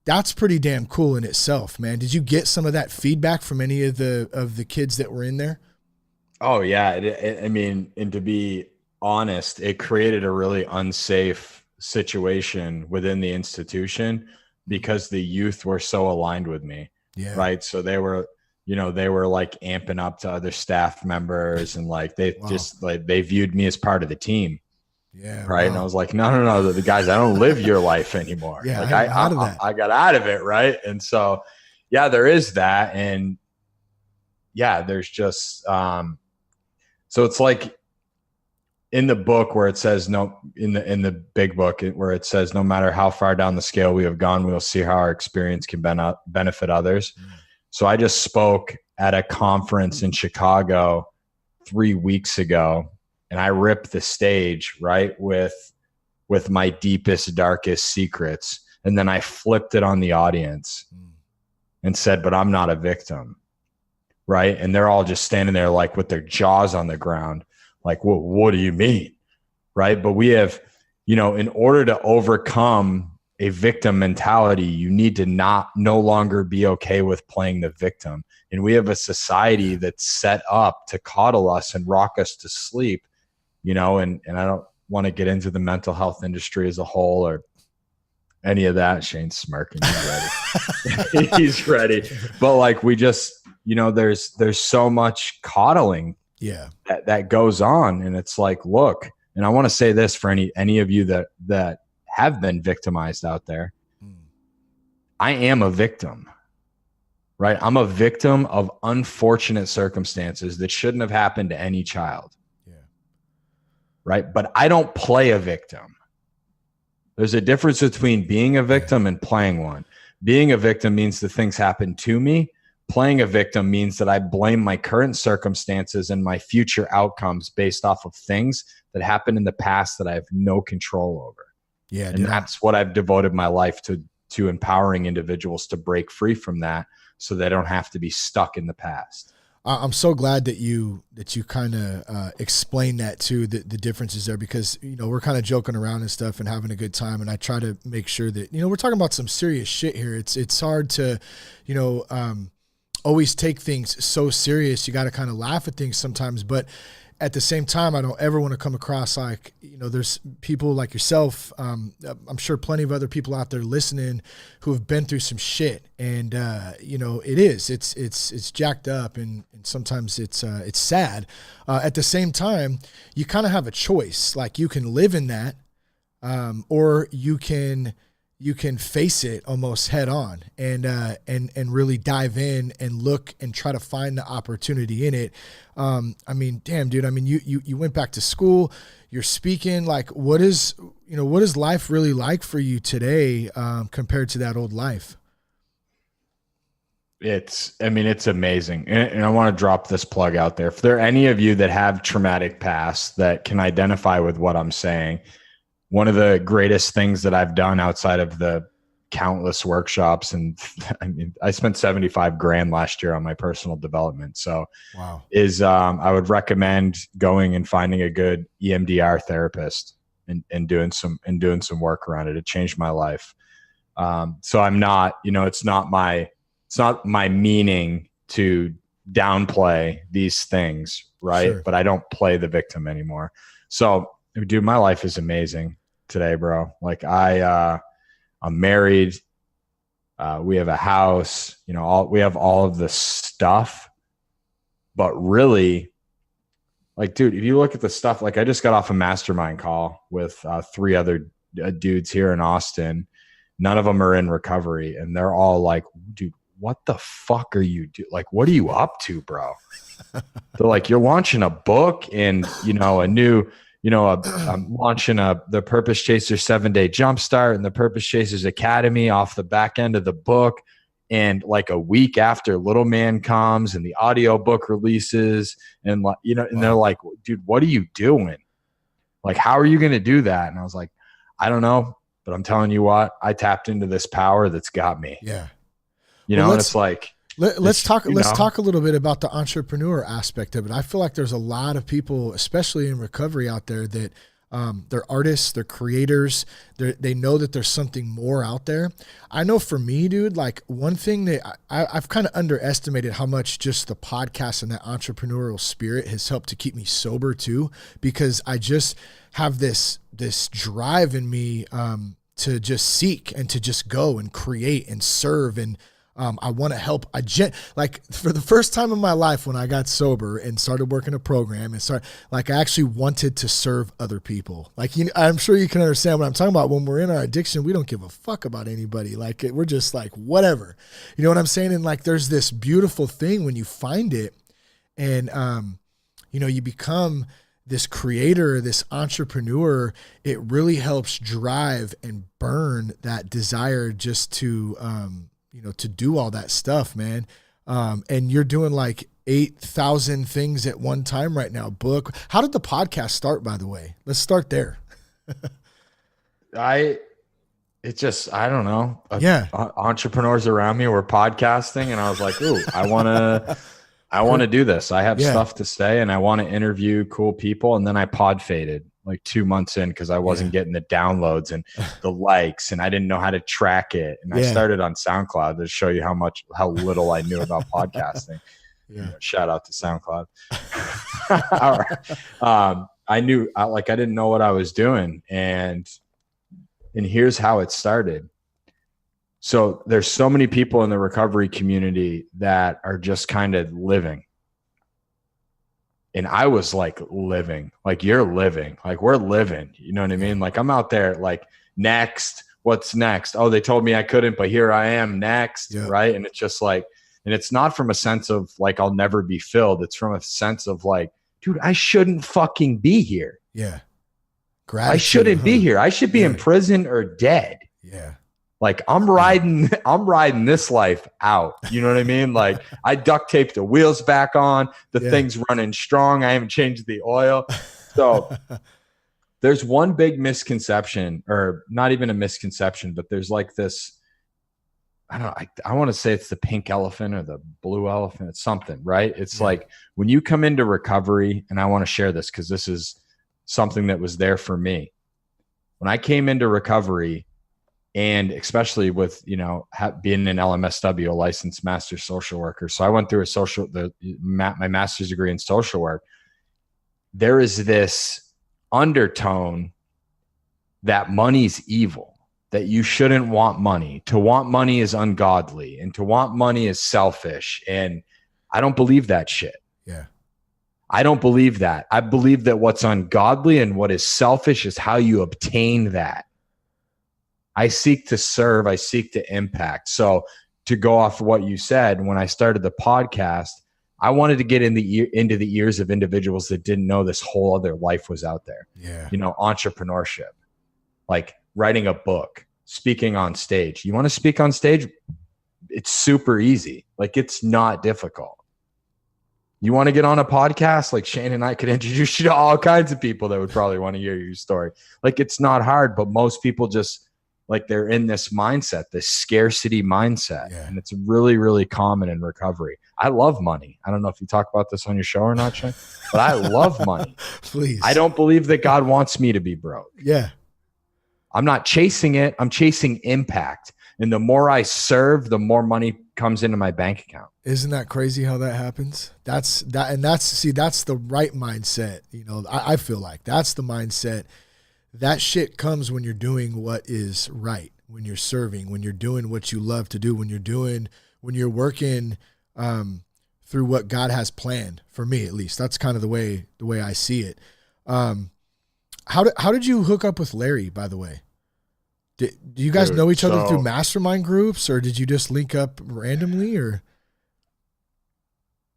That's pretty damn cool in itself, man. Did you get some of that feedback from any of the kids that were in there? Oh yeah. And to be honest, it created a really unsafe situation within the institution because the youth were so aligned with me. Yeah. Right. So they were like amping up to other staff members, and like they viewed me as part of the team. Yeah. Right. Wow. And I was like, no, the guys, I don't live your life anymore. Yeah. Like I got out of it. Right. And so, yeah, there is that. And yeah, there's just, so it's like in the book where it says in the big book where it says, no matter how far down the scale we have gone, we will see how our experience can benefit others. Mm. So I just spoke at a conference in Chicago 3 weeks ago, and I ripped the stage right with my deepest, darkest secrets. And then I flipped it on the audience and said, but I'm not a victim. Right. And they're all just standing there like with their jaws on the ground. Like, well, what do you mean? Right. But we have, in order to overcome a victim mentality, you need to no longer be okay with playing the victim. And we have a society that's set up to coddle us and rock us to sleep, and I don't want to get into the mental health industry as a whole or any of that. Shane's smirking. He's ready. He's ready. But like, we just, there's so much coddling that goes on. And it's like, look, And I want to say this for any of you that have been victimized out there. I am a victim, right? I'm a victim of unfortunate circumstances that shouldn't have happened to any child. Yeah. Right? But I don't play a victim. There's a difference between being a victim and playing one. Being a victim means that things happen to me. Playing a victim means that I blame my current circumstances and my future outcomes based off of things that happened in the past that I have no control over. Yeah, and that's what I've devoted my life to empowering individuals to break free from that, so they don't have to be stuck in the past. I'm so glad that you kind of explain that too, the differences there, because, you know, we're kind of joking around and stuff and having a good time. And I try to make sure that, you know, we're talking about some serious shit here. It's hard to, you know, always take things so serious. You got to kind of laugh at things sometimes, but at the same time, I don't ever want to come across like, you know, there's people like yourself. I'm sure plenty of other people out there listening who have been through some shit, and you know, it's jacked up, and sometimes it's sad. At the same time, you kind of have a choice. Like, you can live in that, or you can face it almost head on and really dive in and look and try to find the opportunity in it. I mean, damn, dude, I mean, you went back to school, you're speaking. Like, what is life really like for you today, compared to that old life? It's amazing. And I want to drop this plug out there. If there are any of you that have traumatic pasts that can identify with what I'm saying, one of the greatest things that I've done outside of the countless workshops, and I mean, I spent $75,000 last year on my personal development. So wow. I would recommend going and finding a good EMDR therapist and doing some work around it. It changed my life. So I'm not, you know, it's not my meaning to downplay these things. Right. Sure. But I don't play the victim anymore. So, dude, my life is amazing today, bro. Like, I'm married. We have a house, you know, we have all of the stuff, but really, like, dude, if you look at the stuff, like, I just got off a mastermind call with 3 other dudes here in Austin. None of them are in recovery, and they're all like, dude, what the fuck are you doing? Like, what are you up to, bro? They're like, you're launching a book, and, you know, I'm launching the Purpose Chasers 7-Day Jumpstart and the Purpose Chasers Academy off the back end of the book. And like a week after, Little Man comes and the audio book releases, and, you know, and they're like, dude, what are you doing? Like, how are you going to do that? And I was like, I don't know, but I'm telling you what, I tapped into this power that's got me. Yeah. You know, and it's like, let's talk a little bit about the entrepreneur aspect of it. I feel like there's a lot of people, especially in recovery out there, that they're artists, they're creators, they know that there's something more out there. I know for me, dude, like, one thing that I've kind of underestimated how much just the podcast and that entrepreneurial spirit has helped to keep me sober too, because I just have this drive in me to just seek and to just go and create and serve, and I want to help. Like, for the first time in my life, when I got sober and started working a program and I actually wanted to serve other people. Like, I'm sure you can understand what I'm talking about. When we're in our addiction, we don't give a fuck about anybody. Like, we're just like, whatever, you know what I'm saying? And like, there's this beautiful thing when you find it, and, you know, you become this creator, this entrepreneur. It really helps drive and burn that desire just to, you know, to do all that stuff, man. And you're doing like 8,000 things at one time right now. Book. How did the podcast start, by the way? Let's start there. I don't know. Yeah. Entrepreneurs around me were podcasting, and I was like, ooh, I want to do this. I have stuff to say, and I want to interview cool people. And then I pod faded like 2 months in, because I wasn't getting the downloads and the likes, and I didn't know how to track it. And I started on SoundCloud to show you how little I knew about podcasting. Yeah. You know, shout out to SoundCloud. I didn't know what I was doing. And here's how it started. So there's so many people in the recovery community that are just kind of living. And I was like living, like you're living, like we're living, you know what I mean? Like I'm out there like next, what's next? Oh, they told me I couldn't, but here I am next. Yeah. Right. And it's just like, and it's not from a sense of like, I'll never be filled. It's from a sense of like, dude, I shouldn't fucking be here. Yeah. Gratitude, I shouldn't be here. I should be in prison or dead. Yeah. Like I'm riding this life out. You know what I mean? Like I duct taped the wheels back on, the thing's running strong. I haven't changed the oil. So there's one big misconception, or not even a misconception, but there's like this, I don't know, I want to say it's the pink elephant or the blue elephant. It's something, right? It's like when you come into recovery, and I want to share this because this is something that was there for me. When I came into recovery, and especially with, you know, being an LMSW, a licensed master social worker. So I went through my master's degree in social work. There is this undertone that money's evil, that you shouldn't want money. To want money is ungodly, and to want money is selfish. And I don't believe that shit. Yeah. I don't believe that. I believe that what's ungodly and what is selfish is how you obtain that. I seek to serve. I seek to impact. So to go off what you said, when I started the podcast, I wanted to get into the ears of individuals that didn't know this whole other life was out there. Yeah. You know, entrepreneurship, like writing a book, speaking on stage. You want to speak on stage? It's super easy. Like it's not difficult. You want to get on a podcast? Like Shane and I could introduce you to all kinds of people that would probably want to hear your story. Like it's not hard, but most people just, like they're in this mindset, this scarcity mindset. Yeah. And it's really, really common in recovery. I love money. I don't know if you talk about this on your show or not, Shane, but I love money. Please. I don't believe that God wants me to be broke. Yeah. I'm not chasing it. I'm chasing impact. And the more I serve, the more money comes into my bank account. Isn't that crazy how that happens? That's the right mindset. You know, I feel like that's the mindset. That shit comes when you're doing what is right, when you're serving, when you're doing what you love to do, when you're working through what God has planned, for me at least. That's kind of the way I see it. How did you hook up with Larry, by the way? Do you guys know each other through mastermind groups, or did you just link up randomly, or?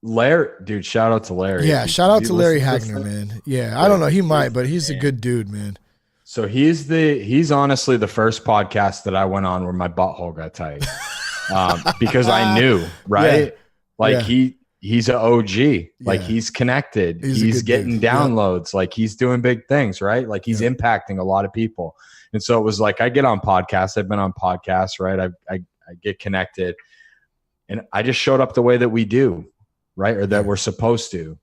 Larry, dude, shout out to Larry. Yeah, shout out to Larry Hagner, man. Yeah, I don't know, he might, but he's a good dude, man. So he's honestly the first podcast that I went on where my butthole got tight, because I knew, right? Yeah. Like he's an OG, like he's connected, he's getting downloads, like he's doing big things, right? Like he's impacting a lot of people. And so it was like, I get on podcasts, I've been on podcasts, right? I get connected, and I just showed up the way that we do, right? Or that we're supposed to.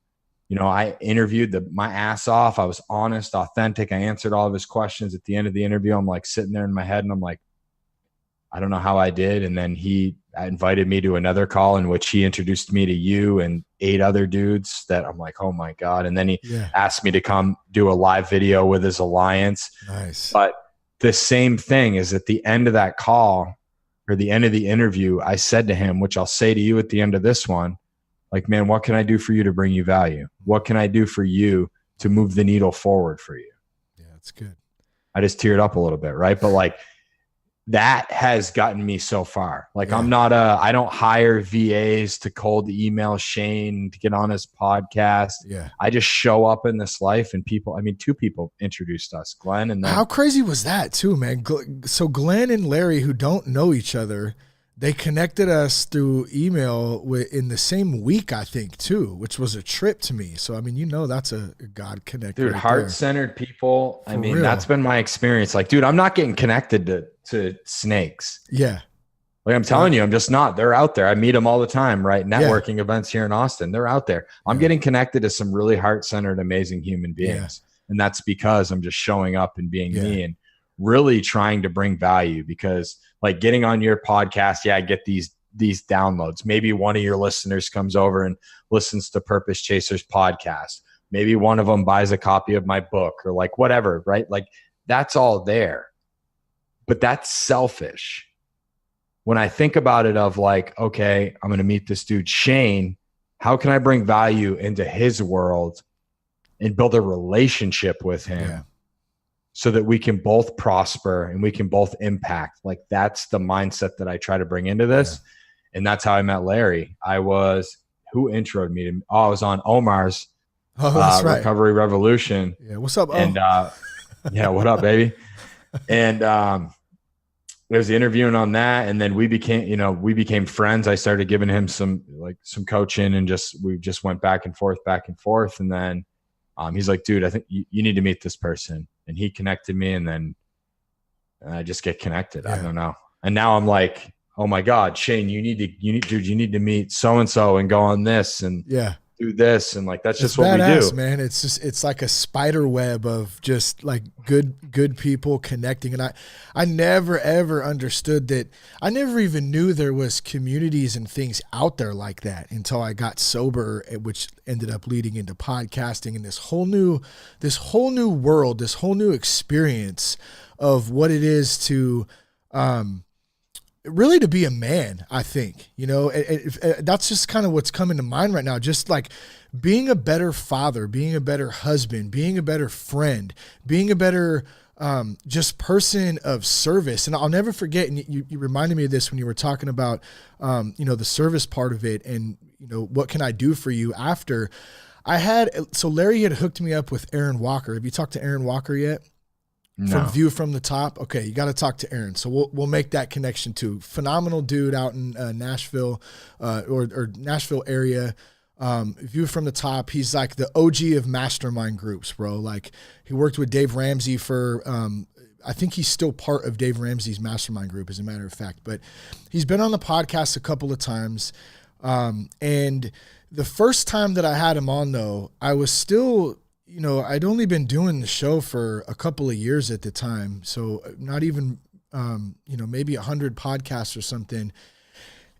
You know, I interviewed my ass off. I was honest, authentic. I answered all of his questions. At the end of the interview, I'm like sitting there in my head and I'm like, I don't know how I did. And then he invited me to another call in which he introduced me to you and 8 other dudes that I'm like, oh my God. And then he asked me to come do a live video with his alliance. Nice. But the same thing is at the end of that call, or the end of the interview, I said to him, which I'll say to you at the end of this one, like, man, what can I do for you to bring you value? What can I do for you to move the needle forward for you? Yeah, that's good. I just teared up a little bit, right? But like that has gotten me so far. Like I don't hire VAs to cold email Shane to get on his podcast. Yeah. I just show up in this life, and 2 people introduced us, Glenn and then. How crazy was that too, man? So Glenn and Larry, who don't know each other, they connected us through email in the same week, I think, too, which was a trip to me. So, I mean, you know, that's a God connect. Dude, right heart-centered people. For real. That's been my experience. Like, dude, I'm not getting connected to snakes. Yeah. Like I'm telling you, I'm just not. They're out there. I meet them all the time, right? Networking events here in Austin. They're out there. I'm getting connected to some really heart-centered, amazing human beings. Yeah. And that's because I'm just showing up and being me and really trying to bring value. Because like getting on your podcast, I get these downloads. Maybe one of your listeners comes over and listens to Purpose Chasers podcast. Maybe one of them buys a copy of my book or like whatever, right? Like that's all there. But that's selfish. When I think about it of like, okay, I'm going to meet this dude, Shane. how can I bring value into his world and build a relationship with him so that we can both prosper and we can both impact? Like, that's the mindset that I try to bring into this. And that's how I met Larry. Who introed me to, I was on Omar's Recovery Revolution. Yeah. What's up? And what up, baby? And there's the interviewing on that. And then we became friends. I started giving him some coaching, and we just went back and forth. And then he's like, dude, I think you need to meet this person. And he connected me, and then I just get connected. I don't know. And now I'm like, oh my God, Shane, you need to meet so-and-so and go on this and do this. And like, that's just what we do, man. It's like a spider web of just like good people connecting. And I never ever understood that. I never even knew there was communities and things out there like that until I got sober, which ended up leading into podcasting and this whole new world, this whole new experience of what it is to, really to be a man. I think, that's just kind of what's coming to mind right now. Just like being a better father, being a better husband, being a better friend, being a better just person of service. And I'll never forget, and you reminded me of this when you were talking about, the service part of it, and, what can I do for you after so Larry had hooked me up with Aaron Walker. Have you talked to Aaron Walker yet? No. From View from the Top. Okay, you got to talk to Aaron. So we'll make that connection too. Phenomenal dude out in Nashville or Nashville area. View from the Top. He's like the OG of mastermind groups, bro. Like, he worked with Dave Ramsey for I think he's still part of Dave Ramsey's mastermind group, as a matter of fact. But he's been on the podcast a couple of times. And the first time that I had him on, though, I was still, I'd only been doing the show for a couple of years at the time. So not even, maybe 100 podcasts or something.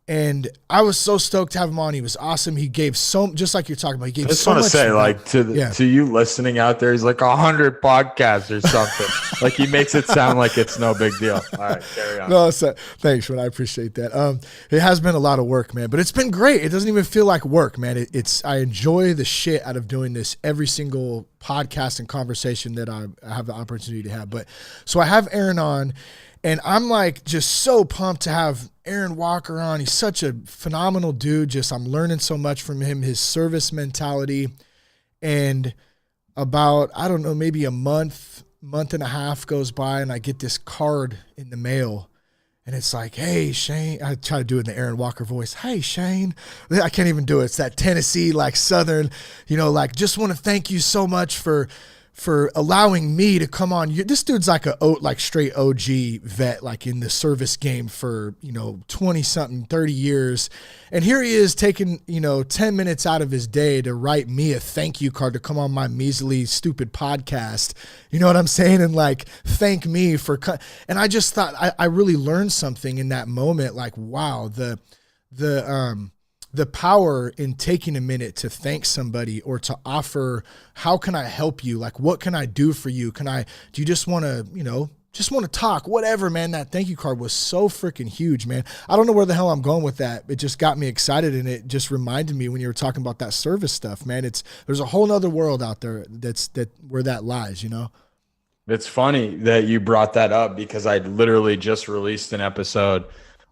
And I was so stoked to have him on. He was awesome. He gave just like you're talking about, he gave so much. I just want to say, to you listening out there, he's like 100 podcasts or something. Like, he makes it sound like it's no big deal. All right, carry on. No, thanks, man. I appreciate that. It has been a lot of work, man, but it's been great. It doesn't even feel like work, man. I enjoy the shit out of doing this every single podcast and conversation that I have the opportunity to have. But so I have Aaron on, and I'm like just so pumped to have Aaron Walker on. He's such a phenomenal dude. I'm learning so much from him, his service mentality. And about, I don't know, maybe a month and a half goes by, and I get this card in the mail. And it's like, hey, Shane. I try to do it in the Aaron Walker voice. Hey, Shane. I can't even do it. It's that Tennessee, like Southern, just want to thank you so much for allowing me to come on. This dude's like straight OG vet, like in the service game for, 20 something, 30 years. And here he is taking, 10 minutes out of his day to write me a thank you card to come on my measly, stupid podcast. You know what I'm saying? And like, thank me for, and I just thought I really learned something in that moment. Like, wow, the power in taking a minute to thank somebody or to offer, how can I help you? Like, what can I do for you? Do you just want to talk, whatever, man. That thank you card was so freaking huge, man. I don't know where the hell I'm going with that. It just got me excited. And it just reminded me when you were talking about that service stuff, man, there's a whole nother world out there where that lies, It's funny that you brought that up, because I literally just released an episode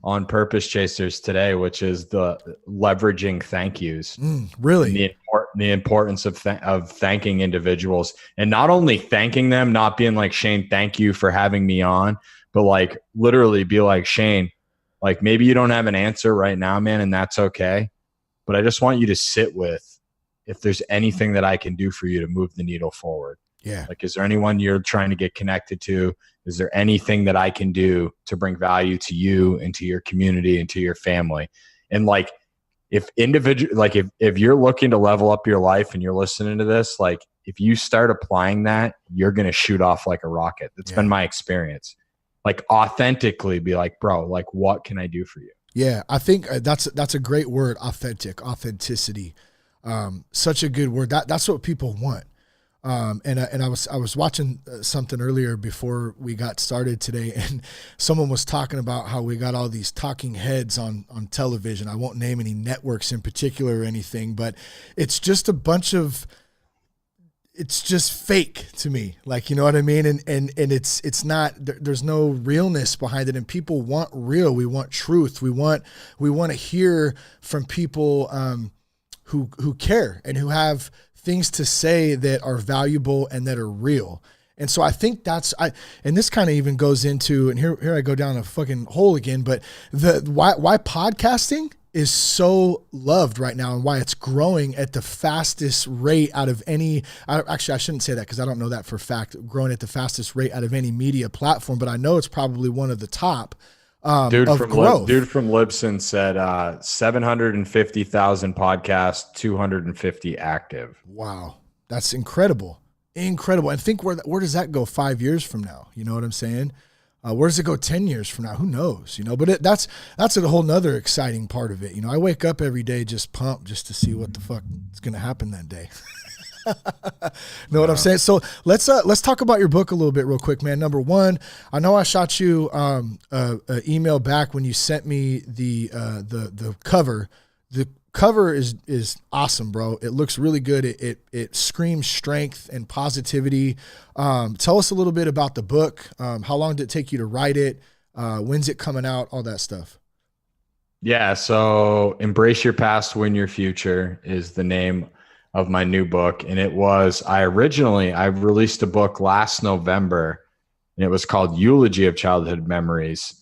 on Purpose Chasers today, which is the leveraging thank yous. Really? The importance of thanking individuals, and not only thanking them, not being like, Shane, thank you for having me on, but like literally be like, Shane, like, maybe you don't have an answer right now, man, and that's okay. But I just want you to sit with, if there's anything that I can do for you to move the needle forward. Yeah. Like, is there anyone you're trying to get connected to? Is there anything that I can do to bring value to you and to your community and to your family? And like, if you're looking to level up your life and you're listening to this, like, if you start applying that, you're going to shoot off like a rocket. That's been my experience. Like, authentically be like, bro, like, what can I do for you? Yeah. I think that's a great word. Authenticity. Such a good word. That's what people want. And I was watching something earlier before we got started today, and someone was talking about how we got all these talking heads on television. I won't name any networks in particular or anything, but it's just it's just fake to me. Like, you know what I mean? And it's not, there's no realness behind it. And people want real. We want truth. We want to hear from people who care and who have things to say that are valuable and that are real. And so I think and this kind of even goes into, and here I go down a fucking hole again, but why podcasting is so loved right now and why it's growing at the fastest rate out of any, actually I shouldn't say that because I don't know that for a fact, growing at the fastest rate out of any media platform, but I know it's probably one of the top dude of growth. Dude from Libsyn said 750,000 podcasts, 250 active. Wow. That's incredible. Incredible. And think where does that go 5 years from now? You know what I'm saying? Where does it go 10 years from now? Who knows? You know, but that's a whole nother exciting part of it. You know, I wake up every day just pumped just to see what the fuck is going to happen that day. Know what I'm saying? So let's talk about your book a little bit real quick, man. Number one, I know I shot you an email back when you sent me the cover. The cover is awesome, bro. It looks really good. It screams strength and positivity. Tell us a little bit about the book. How long did it take you to write it? When's it coming out? All that stuff. Yeah. So Embrace Your Past, Win Your Future is the name of my new book. And I released a book last November, and it was called Eulogy of Childhood Memories.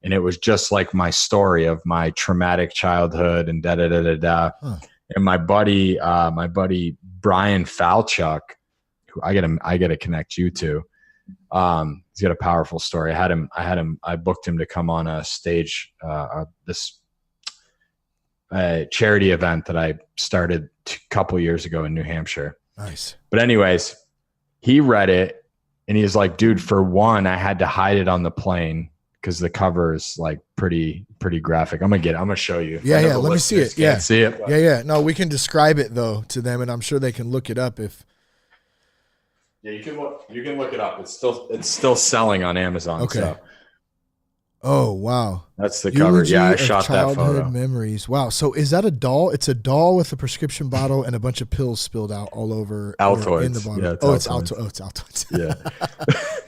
And it was just like my story of my traumatic childhood and da-da-da-da-da. Huh. And my buddy Brian Falchuk, who I gotta connect you to. He's got a powerful story. I booked him to come on a stage, this charity event that I started a couple years ago in New Hampshire. Nice. But anyways, he read it and he was like, dude, for one, I had to hide it on the plane because the cover is like pretty graphic. I'm gonna show you. Yeah. Let me see it. Yeah. See it. Yeah. No, we can describe it though to them, and I'm sure they can look it up if. Yeah, you can look it up. It's still selling on Amazon. Okay. So. Oh wow, that's the cover. Yeah, I shot that photo. Memories. Wow. So is that a doll? It's a doll with a prescription bottle and a bunch of pills spilled out all over Altoids. In the bottle. Yeah, it's Altoids. Yeah.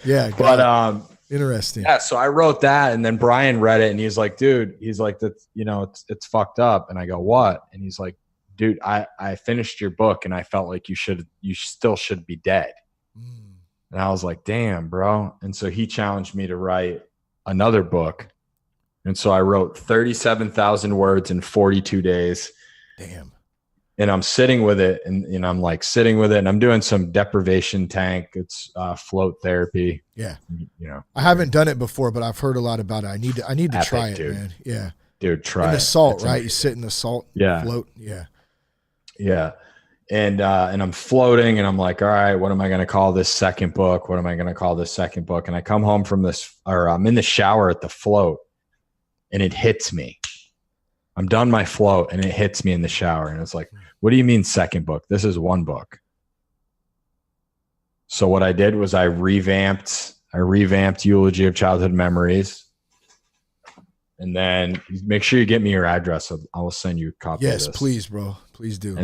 Yeah. But interesting. Yeah. So I wrote that, and then Brian read it, and he's like, "Dude," he's like, "That it's fucked up." And I go, "What?" And he's like, "Dude, I finished your book, and I felt like you still should be dead." And I was like, "Damn, bro." And so he challenged me to write another book. And so I wrote 37,000 words in 42 days. Damn. And I'm sitting with it, and I'm like sitting with it, and I'm doing some deprivation tank. It's float therapy. Yeah. I haven't done it before, but I've heard a lot about it. I need to try it, dude. man. Yeah. Dude, try it. In the salt, right? Amazing. You sit in the salt, yeah. Float. Yeah. Yeah. And I'm floating, and I'm like, all right, what am I going to call this second book? What am I going to call this second book? And I come home from I'm in the shower at the float, and it hits me. I'm done my float, and it hits me in the shower. And it's like, what do you mean second book? This is one book. So what I did was I revamped Eulogy of Childhood Memories. And then make sure you get me your address. I will send you a copy of this. Yes, please, bro. Please do.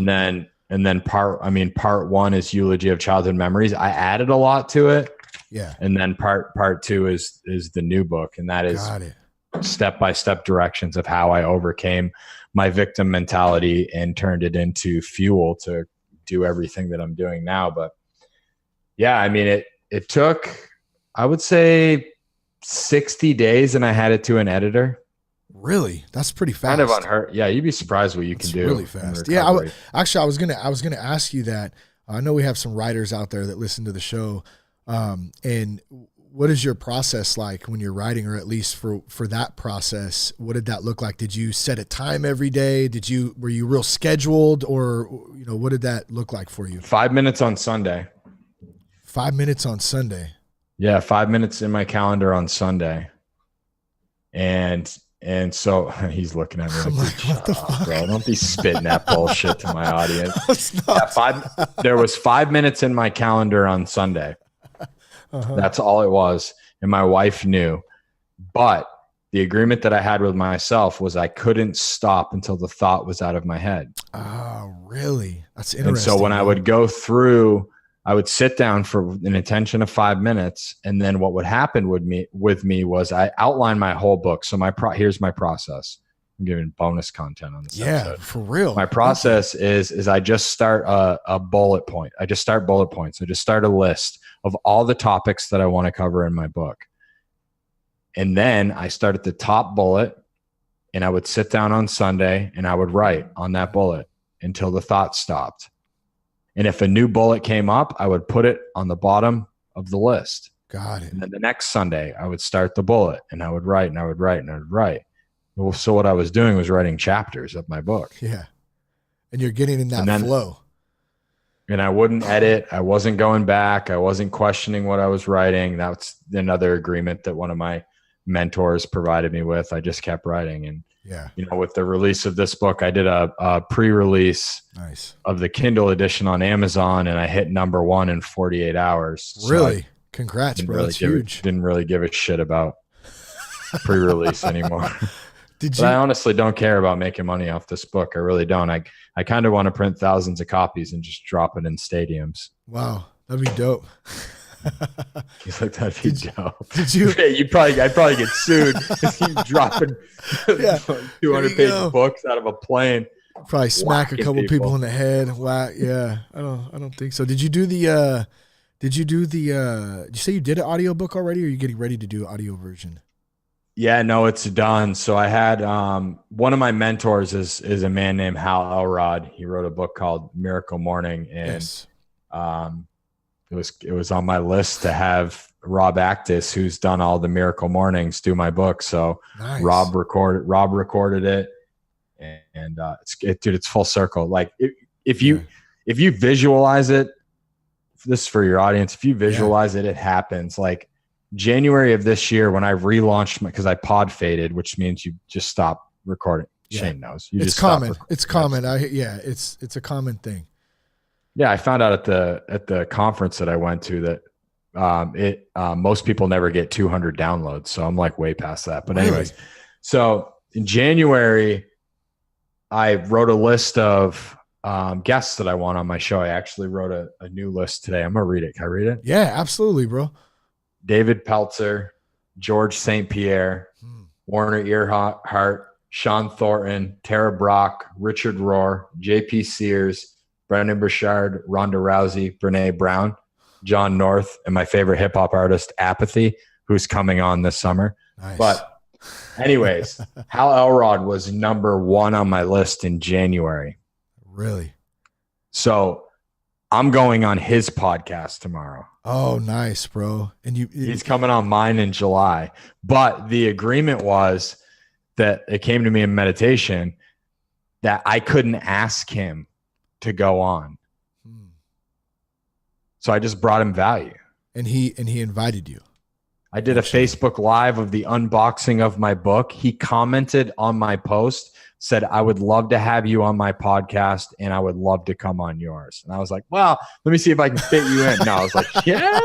And then part one is Eulogy of Childhood Memories. I added a lot to it. Yeah. And then part two is the new book. And that is step-by-step directions of how I overcame my victim mentality and turned it into fuel to do everything that I'm doing now. But yeah, I mean, it took, I would say 60 days, and I had it to an editor. Really? That's pretty fast. Kind of unheard. Yeah, you'd be surprised what you can do. Really fast. Yeah. I was gonna ask you that. I know we have some writers out there that listen to the show. And what is your process like when you're writing, or at least for that process? What did that look like? Did you set a time every day? Were you real scheduled, or what did that look like for you? 5 minutes on Sunday. 5 minutes on Sunday. Yeah, 5 minutes in my calendar on Sunday. And And so he's looking at me I'm like, what the fuck? Bro, don't be spitting that bullshit to my audience. It's not. There was 5 minutes in my calendar on Sunday. That's all it was. And my wife knew. But the agreement that I had with myself was I couldn't stop until the thought was out of my head. Oh, really? That's interesting. And so when I would go through, I would sit down for an intention of 5 minutes. And then what would happen with me was I outline my whole book. So here's my process. I'm giving bonus content on this episode. For real. My process is I just start a bullet point. I just start bullet points. I just start a list of all the topics that I want to cover in my book. And then I start at the top bullet, and I would sit down on Sunday and I would write on that bullet until the thought stopped. And if a new bullet came up, I would put it on the bottom of the list. Got it. And then the next Sunday I would start the bullet and I would write and I would write and I would write. Well, so what I was doing was writing chapters of my book. Yeah. And you're getting in that flow. And I wouldn't edit. I wasn't going back. I wasn't questioning what I was writing. That's another agreement that one of my mentors provided me with. I just kept writing. And, with the release of this book, I did a pre-release of the Kindle edition on Amazon, and I hit #1 in 48 hours. Really? So congrats, bro. That's huge. Didn't really give a shit about pre-release anymore. But I honestly don't care about making money off this book. I really don't. I kind of want to print thousands of copies and just drop it in stadiums. Wow. That'd be dope. He's like, that'd be dope. Did you? I'd probably get sued if you dropping 200-page books out of a plane. Probably smack a couple people in the head. Wow. Yeah. I don't think so. Did you say you did an audiobook already, or are you getting ready to do an audio version? Yeah, no, it's done. So I had one of my mentors is a man named Hal Elrod. He wrote a book called Miracle Morning, and it was on my list to have Rob Actis, who's done all the Miracle Mornings, do my book. So Rob recorded it, and it's full circle. Like if you visualize it, this is for your audience. If you visualize it, it happens. Like January of this year, when I relaunched because I pod faded, which means you just stop recording. Shane knows. It's common. It's common. It's a common thing. Yeah, I found out at the conference that I went to that most people never get 200 downloads. So I'm like way past that. But anyways, so in January, I wrote a list of guests that I want on my show. I actually wrote a new list today. I'm gonna read it. Can I read it? Yeah, absolutely, bro. David Peltzer, George St. Pierre, Warner Earhart, Sean Thornton, Tara Brock, Richard Rohr, JP Sears, Brendan Burchard, Ronda Rousey, Brene Brown, John North, and my favorite hip hop artist, Apathy, who's coming on this summer. Nice. But anyways, Hal Elrod was #1 on my list in January. Really? So I'm going on his podcast tomorrow. Oh, nice, bro. And he's coming on mine in July. But the agreement was that it came to me in meditation that I couldn't ask him to go on. So I just brought him value. And he invited you. I did a Facebook Live of the unboxing of my book. He commented on my post, said, I would love to have you on my podcast and I would love to come on yours. And I was like, well, let me see if I can fit you in. No, I was like, yeah.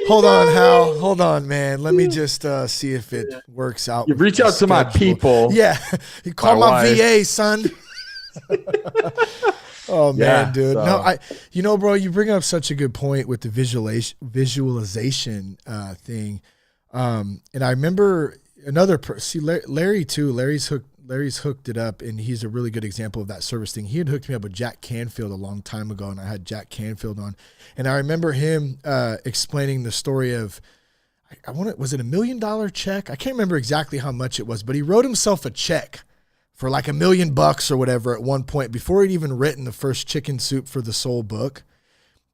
Hold on, Hal. Hold on, man. Let me just see if it works out. You reach out to my people. Yeah. You call my VA, son. Oh man, dude. So. No, bro, you bring up such a good point with the visualization thing. And I remember Larry too. Larry's hooked it up, and he's a really good example of that service thing. He had hooked me up with Jack Canfield a long time ago, and I had Jack Canfield on, and I remember him explaining the story of, was it $1 million check? I can't remember exactly how much it was, but he wrote himself a check for like $1 million or whatever at one point before he'd even written the first Chicken Soup for the Soul book.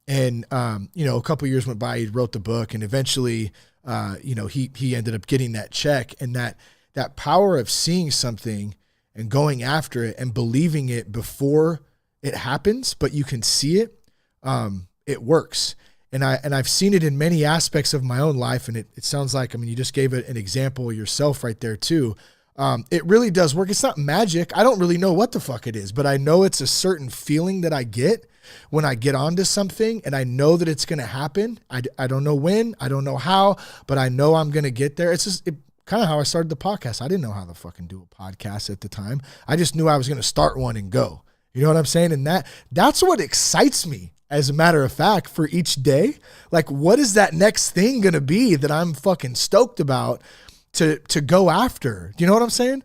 And, a couple of years went by, he wrote the book, and eventually, he ended up getting that check. And that power of seeing something and going after it and believing it before it happens, but you can see it, it works. And I've seen it in many aspects of my own life. And it sounds like, you just gave it an example yourself right there too. It really does work. It's not magic. I don't really know what the fuck it is, but I know it's a certain feeling that I get when I get onto something, and I know that it's going to happen. I don't know when, I don't know how, but I know I'm going to get there. It's just kind of how I started the podcast. I didn't know how to fucking do a podcast at the time. I just knew I was going to start one and go. You know what I'm saying? And that's what excites me, as a matter of fact, for each day. Like, what is that next thing going to be that I'm fucking stoked about to go after? Do you know what I'm saying?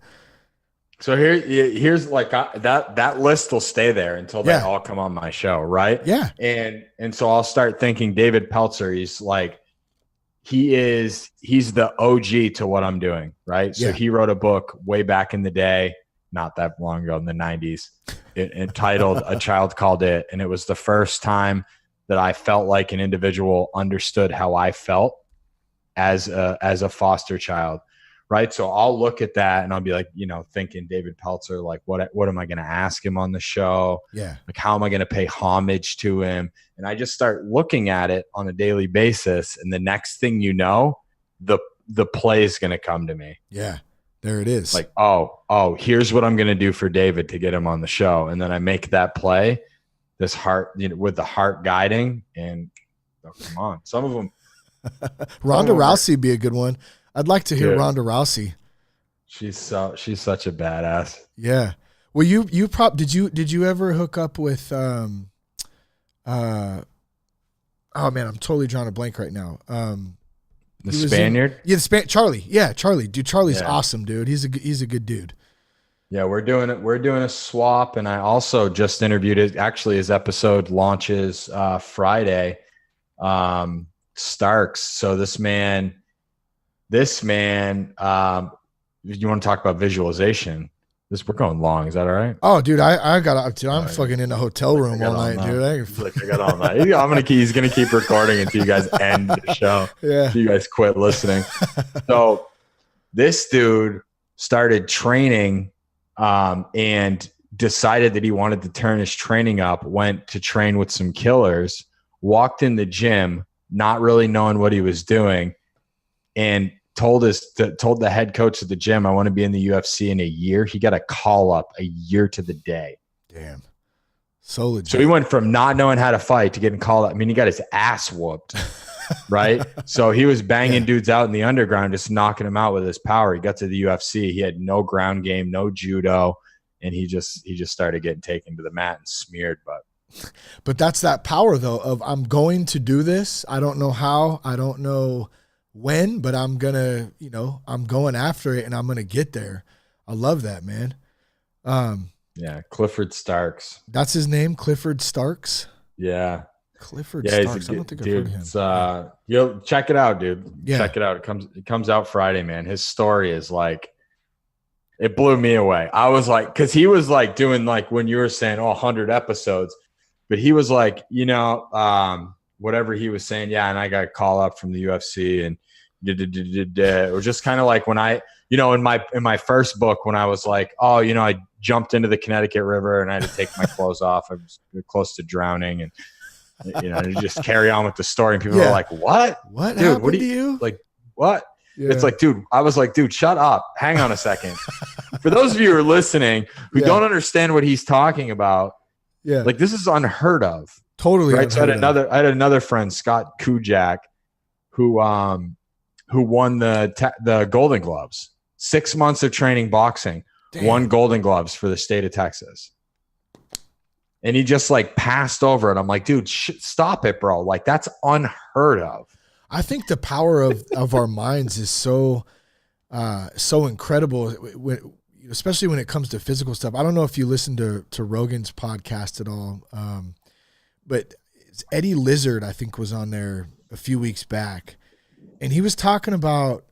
So here's like that list will stay there until they all come on my show, right? Yeah. And so I'll start thinking David Peltzer, he's the OG to what I'm doing, right? So he wrote a book way back in the day, not that long ago, in the 90s, entitled A Child Called It. And it was the first time that I felt like an individual understood how I felt as a foster child, right? So I'll look at that and I'll be like, thinking David Peltzer, like what am I going to ask him on the show? Yeah. Like, how am I going to pay homage to him? And I just start looking at it on a daily basis. And the next thing you know, the play is going to come to me. Yeah. There it is. Like, oh, here's what I'm going to do for David to get him on the show. And then I make that play, this heart, with the heart guiding, and come on. Some of them. Ronda Rousey be a good one. I'd like to hear Ronda Rousey. She's such a badass. Yeah. Well, did you ever hook up with, oh man, I'm totally drawing a blank right now. The Spaniard? Charlie. Yeah, Charlie. Dude, Charlie's awesome, dude. He's a good dude. Yeah, we're doing a swap, and I also just interviewed it. Actually, his episode launches Friday. Starks. So this man, you want to talk about visualization? We're going long. Is that all right? Oh, dude, I'm fucking in a hotel room all night, dude. I got all night. He's gonna keep recording until you guys end the show. Yeah. Until you guys quit listening. So this dude started training, and decided that he wanted to turn his training up. Went to train with some killers. Walked in the gym, not really knowing what he was doing, and told the head coach of the gym, I want to be in the UFC in a year. He got a call up a year to the day. Damn. So legit. So he went from not knowing how to fight to getting called up. I mean, he got his ass whooped, right? So he was banging dudes out in the underground, just knocking them out with his power. He got to the UFC. He had no ground game, no judo. And he just started getting taken to the mat and smeared. But that's that power though, of I'm going to do this. I don't know how, I don't know when, but I'm gonna, I'm going after it and I'm gonna get there. I love that, man. Yeah, Clifford Starks. That's his name, Clifford Starks. Yeah, Clifford Starks. I don't think I've heard of him. You'll check it out, dude. Yeah. Check it out. It comes out Friday, man. His story is like, it blew me away. I was like, because he was like doing like when you were saying, 100 episodes, but he was like, whatever he was saying. Yeah. And I got a call up from the UFC, and it was just kind of like when I, in my first book, when I was like, I jumped into the Connecticut River and I had to take my clothes off. I was close to drowning, and, to just carry on with the story. And people were like, what? What dude, happened to you? Like, what? Yeah. It's like, dude, I was like, dude, shut up. Hang on a second. For those of you who are listening who don't understand what he's talking about, like, this is unheard of. Totally. Right. So I had another friend, Scott Kujak, who won the Golden Gloves. 6 months of training boxing, won Golden Gloves for the state of Texas. And he just like passed over it. I'm like, dude, stop it, bro. Like, that's unheard of. I think the power of our minds is so incredible, especially when it comes to physical stuff. I don't know if you listen to Rogan's podcast at all, but Eddie Lizard, I think, was on there a few weeks back, and he was talking about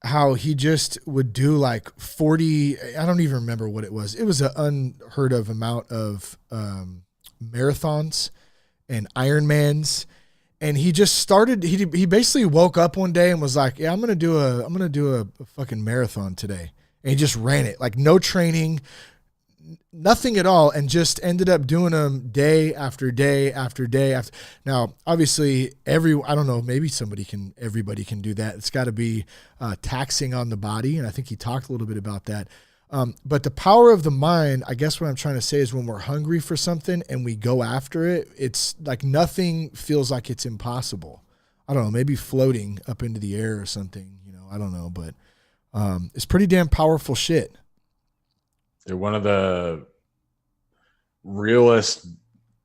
how he just would do like 40, I don't even remember what it was. It was an unheard of amount of marathons and Ironmans. And he just started, he basically woke up one day and was like, yeah, I'm going to do a fucking marathon today. And he just ran it, like no training, nothing at all, and just ended up doing them day after day after day after. Now, obviously, I don't know, maybe everybody can do that. It's got to be taxing on the body, and I think he talked a little bit about that. But the power of the mind, I guess what I'm trying to say is when we're hungry for something and we go after it, it's like nothing feels like it's impossible. I don't know, maybe floating up into the air or something, I don't know, but it's pretty damn powerful shit. They're one of the realest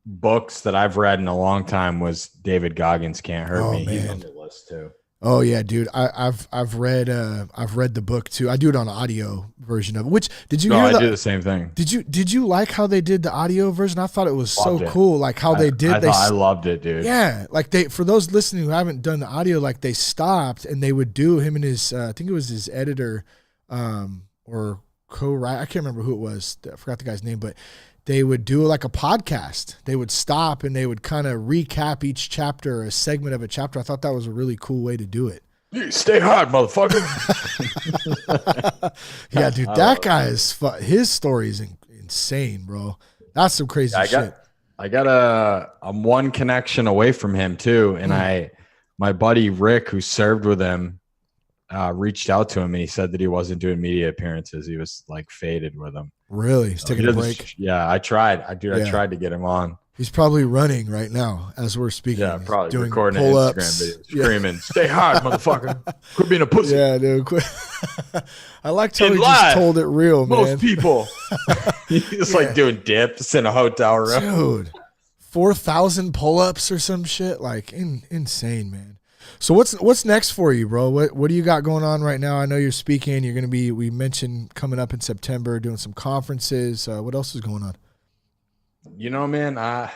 books that I've read in a long time was David Goggins' Can't Hurt Me. Man. He's on the list too. Oh yeah, dude. I've read the book too. I do it on audio version of it. Which did you hear? I do the same thing. Did you like how they did the audio version? I thought it was cool. Like how they did. I loved it, dude. Yeah, like for those listening who haven't done the audio, like they stopped and they would do him and his I think it was his editor, or co-writer. I can't remember who it was. I forgot the guy's name, but they would do like a podcast. They would stop and they would kind of recap each chapter, a segment of a chapter. I thought that was a really cool way to do it. Stay hard, motherfucker. Yeah, dude, that guy is his story is insane, bro. That's some crazy shit. I'm one connection away from him too. And my buddy Rick, who served with him, reached out to him and he said that he wasn't doing media appearances. He was like faded with him. Really? He's taking a break? Yeah, I tried. I tried to get him on. He's probably running right now as we're speaking. Yeah, probably doing recording an Instagram video, screaming, "Stay hard, motherfucker! Quit being a pussy." Yeah, dude. Quit. I liked how he just told it real, man. Most people. He's like doing dips in a hotel room. Dude, 4,000 pull-ups or some shit. Like insane, man. So what's next for you, bro? What do you got going on right now? I know you're speaking. You're going to be, we mentioned coming up in September, doing some conferences. What else is going on? Man, I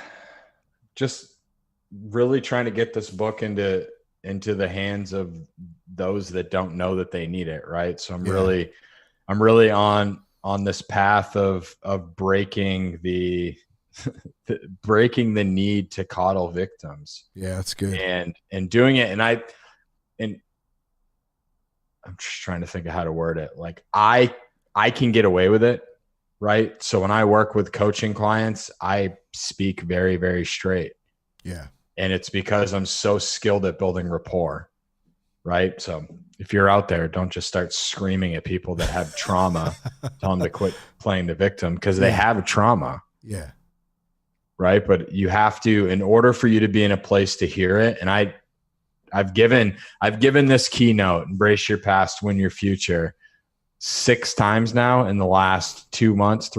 just really trying to get this book into the hands of those that don't know that they need it. Right. So I'm really on this path of breaking the need to coddle victims. Yeah, that's good. And doing it. And I'm just trying to think of how to word it. Like I can get away with it. Right. So when I work with coaching clients, I speak very, very straight. Yeah. And it's because I'm so skilled at building rapport. Right. So if you're out there, don't just start screaming at people that have trauma. Tell them to quit playing the victim because they have trauma. Yeah. Right. But you have to, in order for you to be in a place to hear it. And I've given this keynote, Embrace Your Past, Win Your Future, 6 times now in the last 3 months.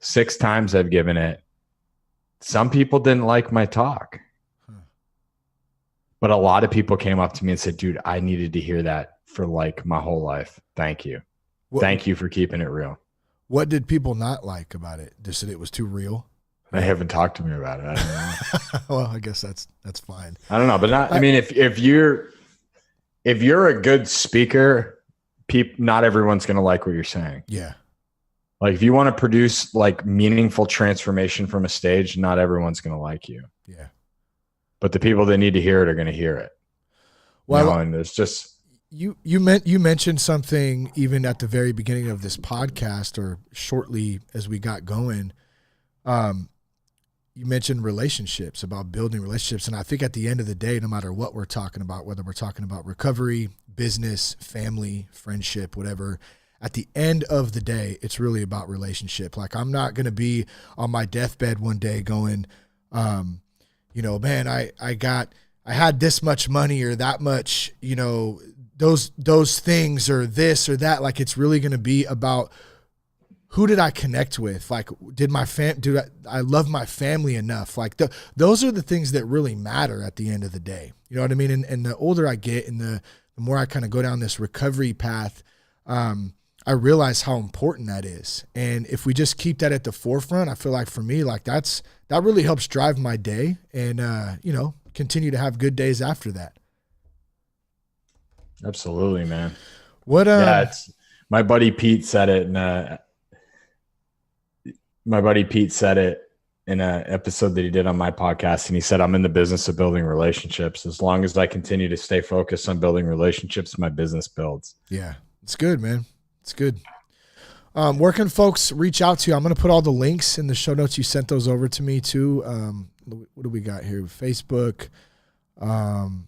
6 times I've given it. Some people didn't like my talk, but a lot of people came up to me and said, dude, I needed to hear that for like my whole life. Thank you. Thank you for keeping it real. What did people not like about it? Just that it was too real? They haven't talked to me about it. I don't know. Well, I guess that's fine. I don't know, but I mean, if you're a good speaker, not everyone's going to like what you're saying. Yeah. Like if you want to produce like meaningful transformation from a stage, not everyone's going to like you. Yeah. But the people that need to hear it are going to hear it. Well, and it's just, you mentioned something even at the very beginning of this podcast or shortly as we got going. You mentioned relationships, about building relationships. And I think at the end of the day, no matter what we're talking about, whether we're talking about recovery, business, family, friendship, whatever, at the end of the day, it's really about relationship. Like I'm not going to be on my deathbed one day going, man, I had this much money or that much, those things or this or that. Like it's really going to be about who did I connect with? Like, I love my family enough? Like those are the things that really matter at the end of the day. You know what I mean? And the older I get and the more I kind of go down this recovery path, I realize how important that is. And if we just keep that at the forefront, I feel like for me, like that really helps drive my day and, continue to have good days after that. Absolutely, man. It's my buddy Pete said it in an episode that he did on my podcast. And he said, I'm in the business of building relationships. As long as I continue to stay focused on building relationships, my business builds. Yeah, it's good, man. It's good. Where can folks reach out to you? I'm going to put all the links in the show notes. You sent those over to me too. What do we got here? Facebook, Instagram,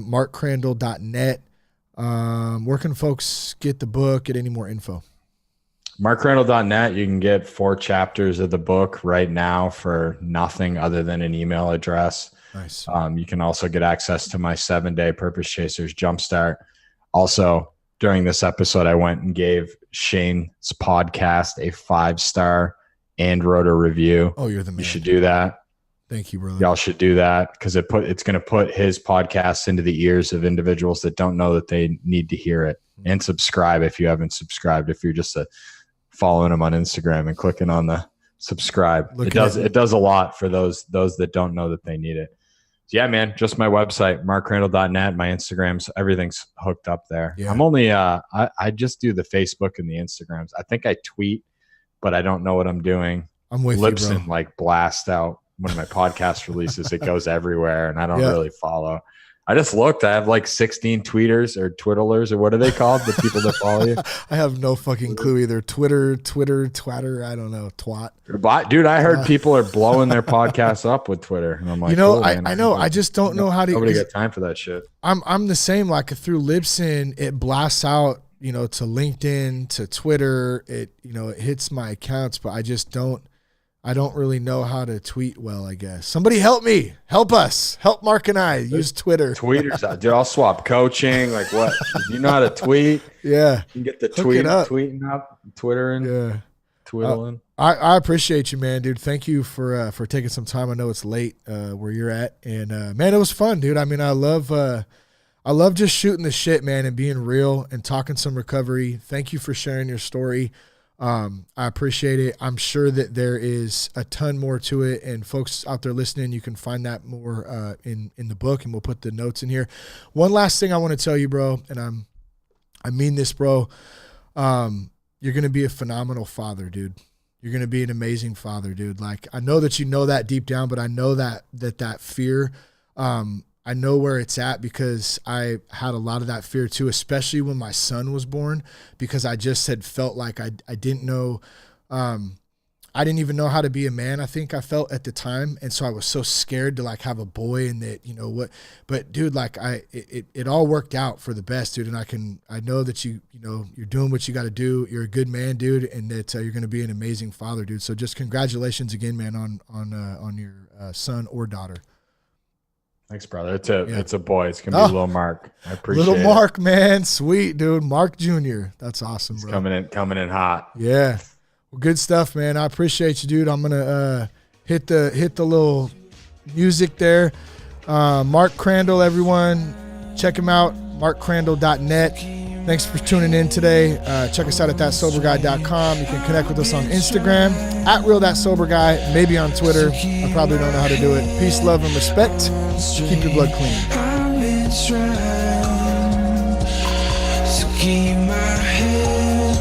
markcrandall.net. Where can folks get the book, get any more info? markcrandall.net. You can get 4 chapters of the book right now for nothing other than an email address. Nice. You can also get access to my 7-day Purpose Chasers Jumpstart. Also, during this episode, I went and gave Shane's podcast a 5-star and wrote a review. Oh, you're the man. You should do that. Thank you, brother. Y'all should do that because it's going to put his podcast into the ears of individuals that don't know that they need to hear it. And subscribe if you haven't subscribed. If you're just following him on Instagram and clicking on the subscribe, it does a lot for those that don't know that they need it. So yeah, man, just my website, markcrandall.net, my Instagrams, everything's hooked up there. Yeah. I'm only I just do the Facebook and the Instagrams. I think I tweet, but I don't know what I'm doing. I'm with Libsyn, you, bro. like blast out one of my podcast releases. It goes everywhere, and I don't really follow. I just looked. I have like 16 tweeters or twiddlers, or what are they called? The people that follow you. I have no fucking clue either. Twitter, twatter. I don't know. Twat. Dude, I heard people are blowing their podcasts up with Twitter, and I'm like, I know. I just don't know how to. Nobody got time for that shit. I'm the same. Like through Libsyn, it blasts out, to LinkedIn, to Twitter. It hits my accounts, but I just don't. I don't really know how to tweet well, I guess. Somebody help me. Help us. Help Mark and I use Twitter. Tweeters out. Dude, I'll swap coaching. Like what? You know how to tweet? Yeah. You can get the tweeting up, Twittering. Yeah. Twiddling. I appreciate you, man, dude. Thank you for taking some time. I know it's late where you're at. And, man, it was fun, dude. I mean, I love just shooting the shit, man, and being real and talking some recovery. Thank you for sharing your story. I appreciate it. I'm sure that there is a ton more to it, and folks out there listening, you can find that more in the book, and we'll put the notes in here. One last thing I want to tell you, bro, and I mean this, bro. You're going to be a phenomenal father, dude. You're going to be an amazing father, dude. Like, I know that you know that deep down, but I know that fear, I know where it's at because I had a lot of that fear too, especially when my son was born, because I just had felt like I didn't know, I didn't even know how to be a man, I think I felt at the time. And so I was so scared to like have a boy and that, but dude, like it all worked out for the best, dude. And I know that you're doing what you got to do. You're a good man, dude. And that you're going to be an amazing father, dude. So just congratulations again, man, on your son or daughter. Thanks, brother. It's a boy. It's gonna be little Mark. I appreciate little Mark, man. Sweet, dude. Mark Jr. That's awesome, bro. He's coming in hot. Yeah. Well, good stuff, man. I appreciate you, dude. I'm gonna hit the little music there. Mark Crandall, everyone. Check him out. markcrandall.net. Thanks for tuning in today. Check us out at thatsoberguy.com. You can connect with us on Instagram, at real.soberguy, maybe on Twitter. I probably don't know how to do it. Peace, love, and respect. Keep your blood clean. I've been trying to keep my head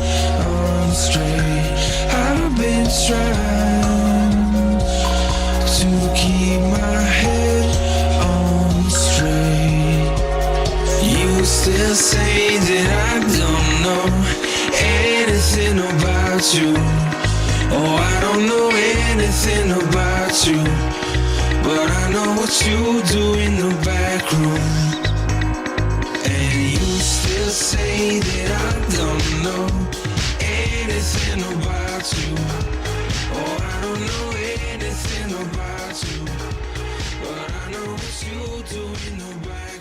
on straight. I've been trying to keep my head on straight. You still say that I don't know anything about you. Oh, I don't know anything about you, but I know what you do in the back room. And you still say that I don't know anything about you. Oh, I don't know anything about you, but I know what you do in the back room.